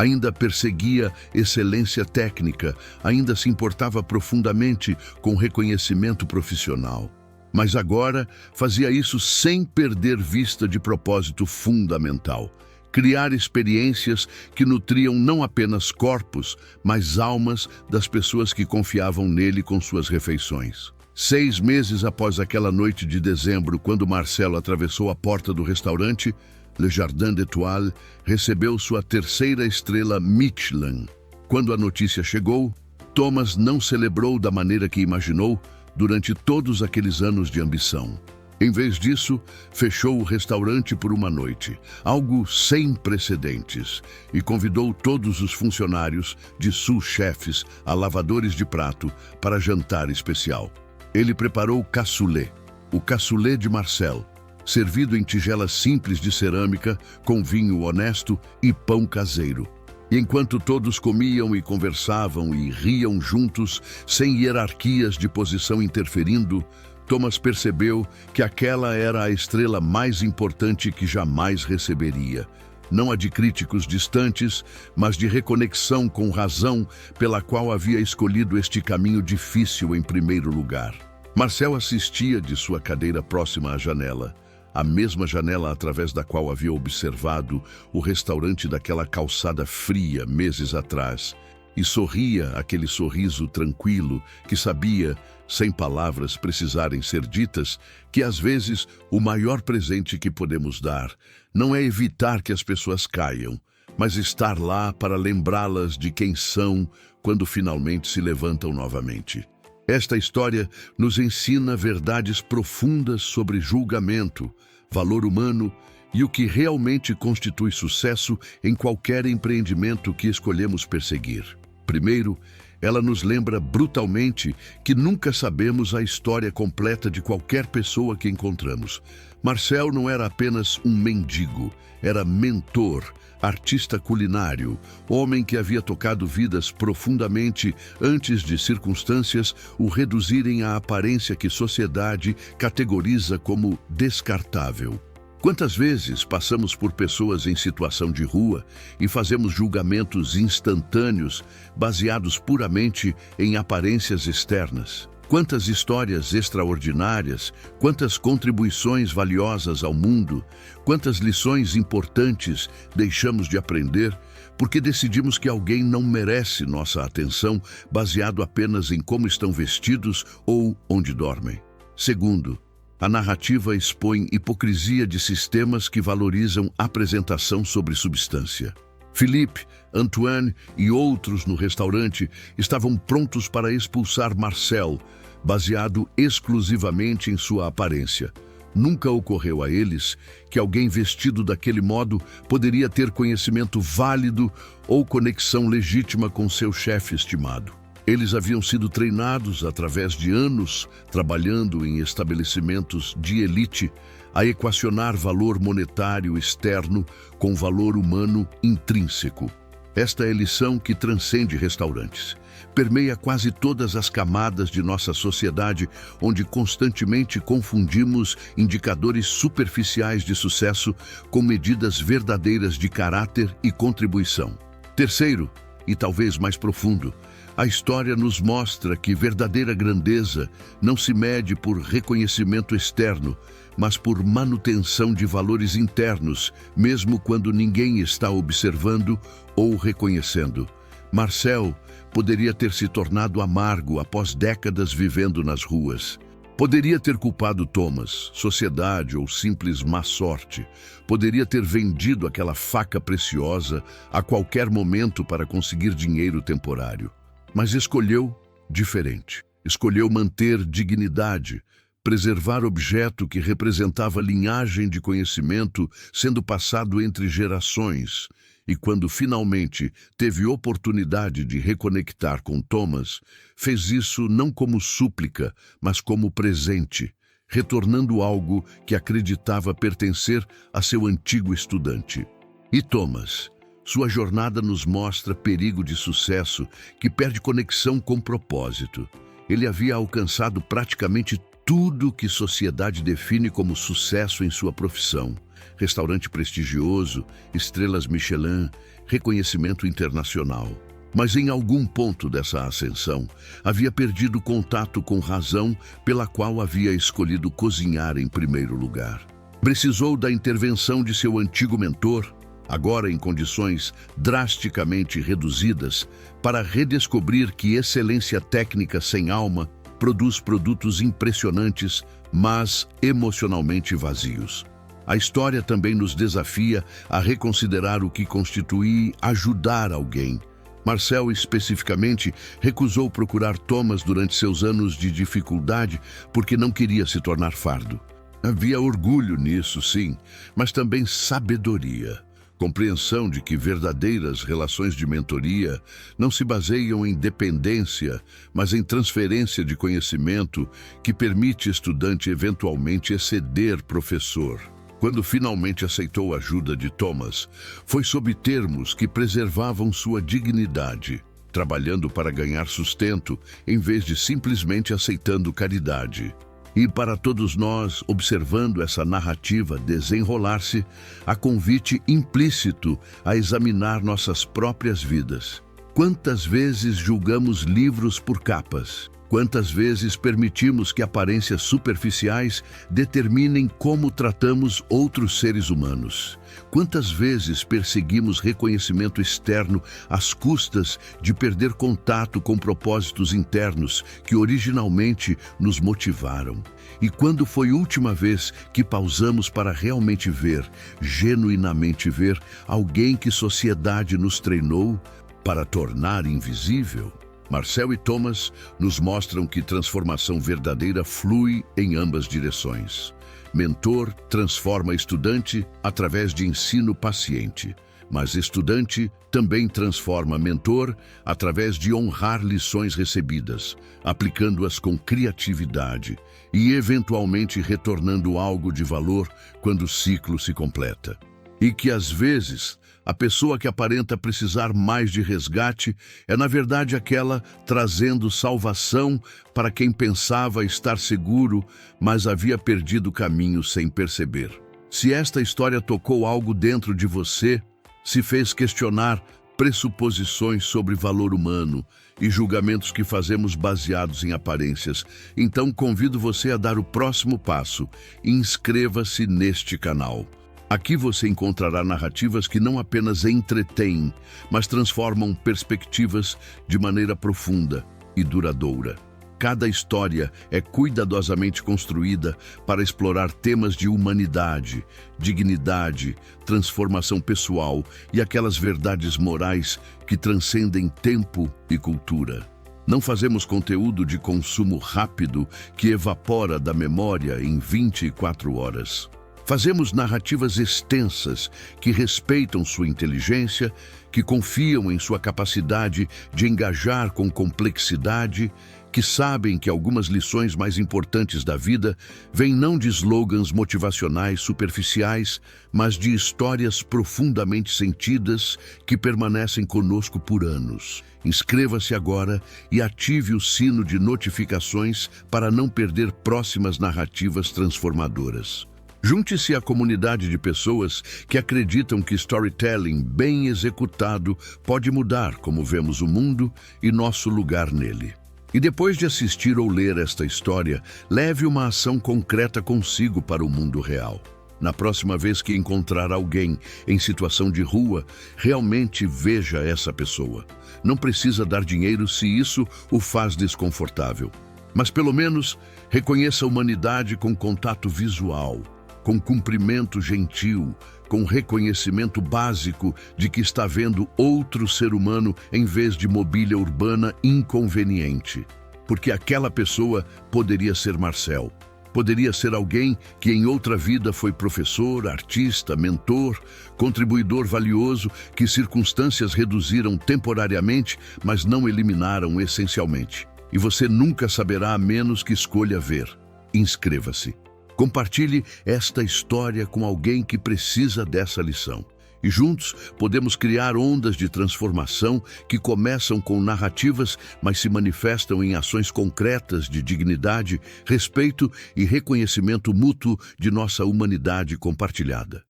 ainda perseguia excelência técnica, ainda se importava profundamente com reconhecimento profissional. Mas agora fazia isso sem perder vista de propósito fundamental: criar experiências que nutriam não apenas corpos, mas almas das pessoas que confiavam nele com suas refeições. 6 meses após aquela noite de dezembro, quando Marcel atravessou a porta do restaurante, Le Jardin d'Étoile recebeu sua 3ª estrela Michelin. Quando a notícia chegou, Thomas não celebrou da maneira que imaginou durante todos aqueles anos de ambição. Em vez disso, fechou o restaurante por uma noite, algo sem precedentes, e convidou todos os funcionários, de sous-chefes a lavadores de prato, para jantar especial. Ele preparou cassoulet, o cassoulet de Marcel, servido em tigelas simples de cerâmica, com vinho honesto e pão caseiro. E enquanto todos comiam e conversavam e riam juntos, sem hierarquias de posição interferindo, Thomas percebeu que aquela era a estrela mais importante que jamais receberia. Não a de críticos distantes, mas de reconexão com razão pela qual havia escolhido este caminho difícil em primeiro lugar. Marcel assistia de sua cadeira próxima à janela, a mesma janela através da qual havia observado o restaurante daquela calçada fria meses atrás, e sorria aquele sorriso tranquilo que sabia, sem palavras precisarem ser ditas, que às vezes o maior presente que podemos dar não é evitar que as pessoas caiam, mas estar lá para lembrá-las de quem são quando finalmente se levantam novamente. Esta história nos ensina verdades profundas sobre julgamento, valor humano e o que realmente constitui sucesso em qualquer empreendimento que escolhemos perseguir. Primeiro, ela nos lembra brutalmente que nunca sabemos a história completa de qualquer pessoa que encontramos. Marcel não era apenas um mendigo, era mentor, artista culinário, homem que havia tocado vidas profundamente antes de circunstâncias o reduzirem à aparência que sociedade categoriza como descartável. Quantas vezes passamos por pessoas em situação de rua e fazemos julgamentos instantâneos baseados puramente em aparências externas? Quantas histórias extraordinárias, quantas contribuições valiosas ao mundo, quantas lições importantes deixamos de aprender porque decidimos que alguém não merece nossa atenção baseado apenas em como estão vestidos ou onde dormem. Segundo, a narrativa expõe hipocrisia de sistemas que valorizam apresentação sobre substância. Philippe, Antoine e outros no restaurante estavam prontos para expulsar Marcel, baseado exclusivamente em sua aparência. Nunca ocorreu a eles que alguém vestido daquele modo poderia ter conhecimento válido ou conexão legítima com seu chefe estimado. Eles haviam sido treinados através de anos trabalhando em estabelecimentos de elite a equacionar valor monetário externo com valor humano intrínseco. Esta é lição que transcende restaurantes. Permeia quase todas as camadas de nossa sociedade, onde constantemente confundimos indicadores superficiais de sucesso com medidas verdadeiras de caráter e contribuição. Terceiro, e talvez mais profundo, a história nos mostra que verdadeira grandeza não se mede por reconhecimento externo, mas por manutenção de valores internos, mesmo quando ninguém está observando ou reconhecendo. Marcel poderia ter se tornado amargo após décadas vivendo nas ruas. Poderia ter culpado Thomas, sociedade ou simples má sorte. Poderia ter vendido aquela faca preciosa a qualquer momento para conseguir dinheiro temporário. Mas escolheu diferente. Escolheu manter dignidade, preservar objeto que representava linhagem de conhecimento sendo passado entre gerações. E quando finalmente teve oportunidade de reconectar com Thomas, fez isso não como súplica, mas como presente, retornando algo que acreditava pertencer a seu antigo estudante. E Thomas? Sua jornada nos mostra perigo de sucesso que perde conexão com propósito. Ele havia alcançado praticamente tudo que sociedade define como sucesso em sua profissão. restaurante prestigioso, estrelas Michelin, reconhecimento internacional. Mas em algum ponto dessa ascensão, havia perdido contato com razão pela qual havia escolhido cozinhar em primeiro lugar. Precisou da intervenção de seu antigo mentor, agora em condições drasticamente reduzidas, para redescobrir que excelência técnica sem alma produz produtos impressionantes, mas emocionalmente vazios. A história também nos desafia a reconsiderar o que constitui ajudar alguém. Marcel, especificamente, recusou procurar Thomas durante seus anos de dificuldade porque não queria se tornar fardo. Havia orgulho nisso, sim, mas também sabedoria. Compreensão de que verdadeiras relações de mentoria não se baseiam em dependência, mas em transferência de conhecimento que permite estudante eventualmente exceder professor. Quando finalmente aceitou a ajuda de Thomas, foi sob termos que preservavam sua dignidade, trabalhando para ganhar sustento em vez de simplesmente aceitando caridade. E para todos nós, observando essa narrativa desenrolar-se, há convite implícito a examinar nossas próprias vidas. Quantas vezes julgamos livros por capas? Quantas vezes permitimos que aparências superficiais determinem como tratamos outros seres humanos? Quantas vezes perseguimos reconhecimento externo às custas de perder contato com propósitos internos que originalmente nos motivaram? E quando foi a última vez que pausamos para realmente ver, genuinamente ver, alguém que sociedade nos treinou para tornar invisível? Marcel e Thomas nos mostram que transformação verdadeira flui em ambas direções. Mentor transforma estudante através de ensino paciente, mas estudante também transforma mentor através de honrar lições recebidas, aplicando-as com criatividade e eventualmente retornando algo de valor quando o ciclo se completa. E que às vezes a pessoa que aparenta precisar mais de resgate é, na verdade, aquela trazendo salvação para quem pensava estar seguro, mas havia perdido o caminho sem perceber. Se esta história tocou algo dentro de você, se fez questionar pressuposições sobre valor humano e julgamentos que fazemos baseados em aparências, então convido você a dar o próximo passo. Inscreva-se neste canal. Aqui você encontrará narrativas que não apenas entretêm, mas transformam perspectivas de maneira profunda e duradoura. Cada história é cuidadosamente construída para explorar temas de humanidade, dignidade, transformação pessoal e aquelas verdades morais que transcendem tempo e cultura. Não fazemos conteúdo de consumo rápido que evapora da memória em 24 horas. Fazemos narrativas extensas que respeitam sua inteligência, que confiam em sua capacidade de engajar com complexidade, que sabem que algumas lições mais importantes da vida vêm não de slogans motivacionais superficiais, mas de histórias profundamente sentidas que permanecem conosco por anos. Inscreva-se agora e ative o sino de notificações para não perder próximas narrativas transformadoras. Junte-se à comunidade de pessoas que acreditam que storytelling bem executado pode mudar como vemos o mundo e nosso lugar nele. E depois de assistir ou ler esta história, leve uma ação concreta consigo para o mundo real. Na próxima vez que encontrar alguém em situação de rua, realmente veja essa pessoa. Não precisa dar dinheiro se isso o faz desconfortável. Mas pelo menos reconheça a humanidade com contato visual, com cumprimento gentil, com reconhecimento básico de que está vendo outro ser humano em vez de mobília urbana inconveniente. Porque aquela pessoa poderia ser Marcel. Poderia ser alguém que em outra vida foi professor, artista, mentor, contribuidor valioso que circunstâncias reduziram temporariamente, mas não eliminaram essencialmente. E você nunca saberá a menos que escolha ver. Inscreva-se. Compartilhe esta história com alguém que precisa dessa lição. E juntos podemos criar ondas de transformação que começam com narrativas, mas se manifestam em ações concretas de dignidade, respeito e reconhecimento mútuo de nossa humanidade compartilhada.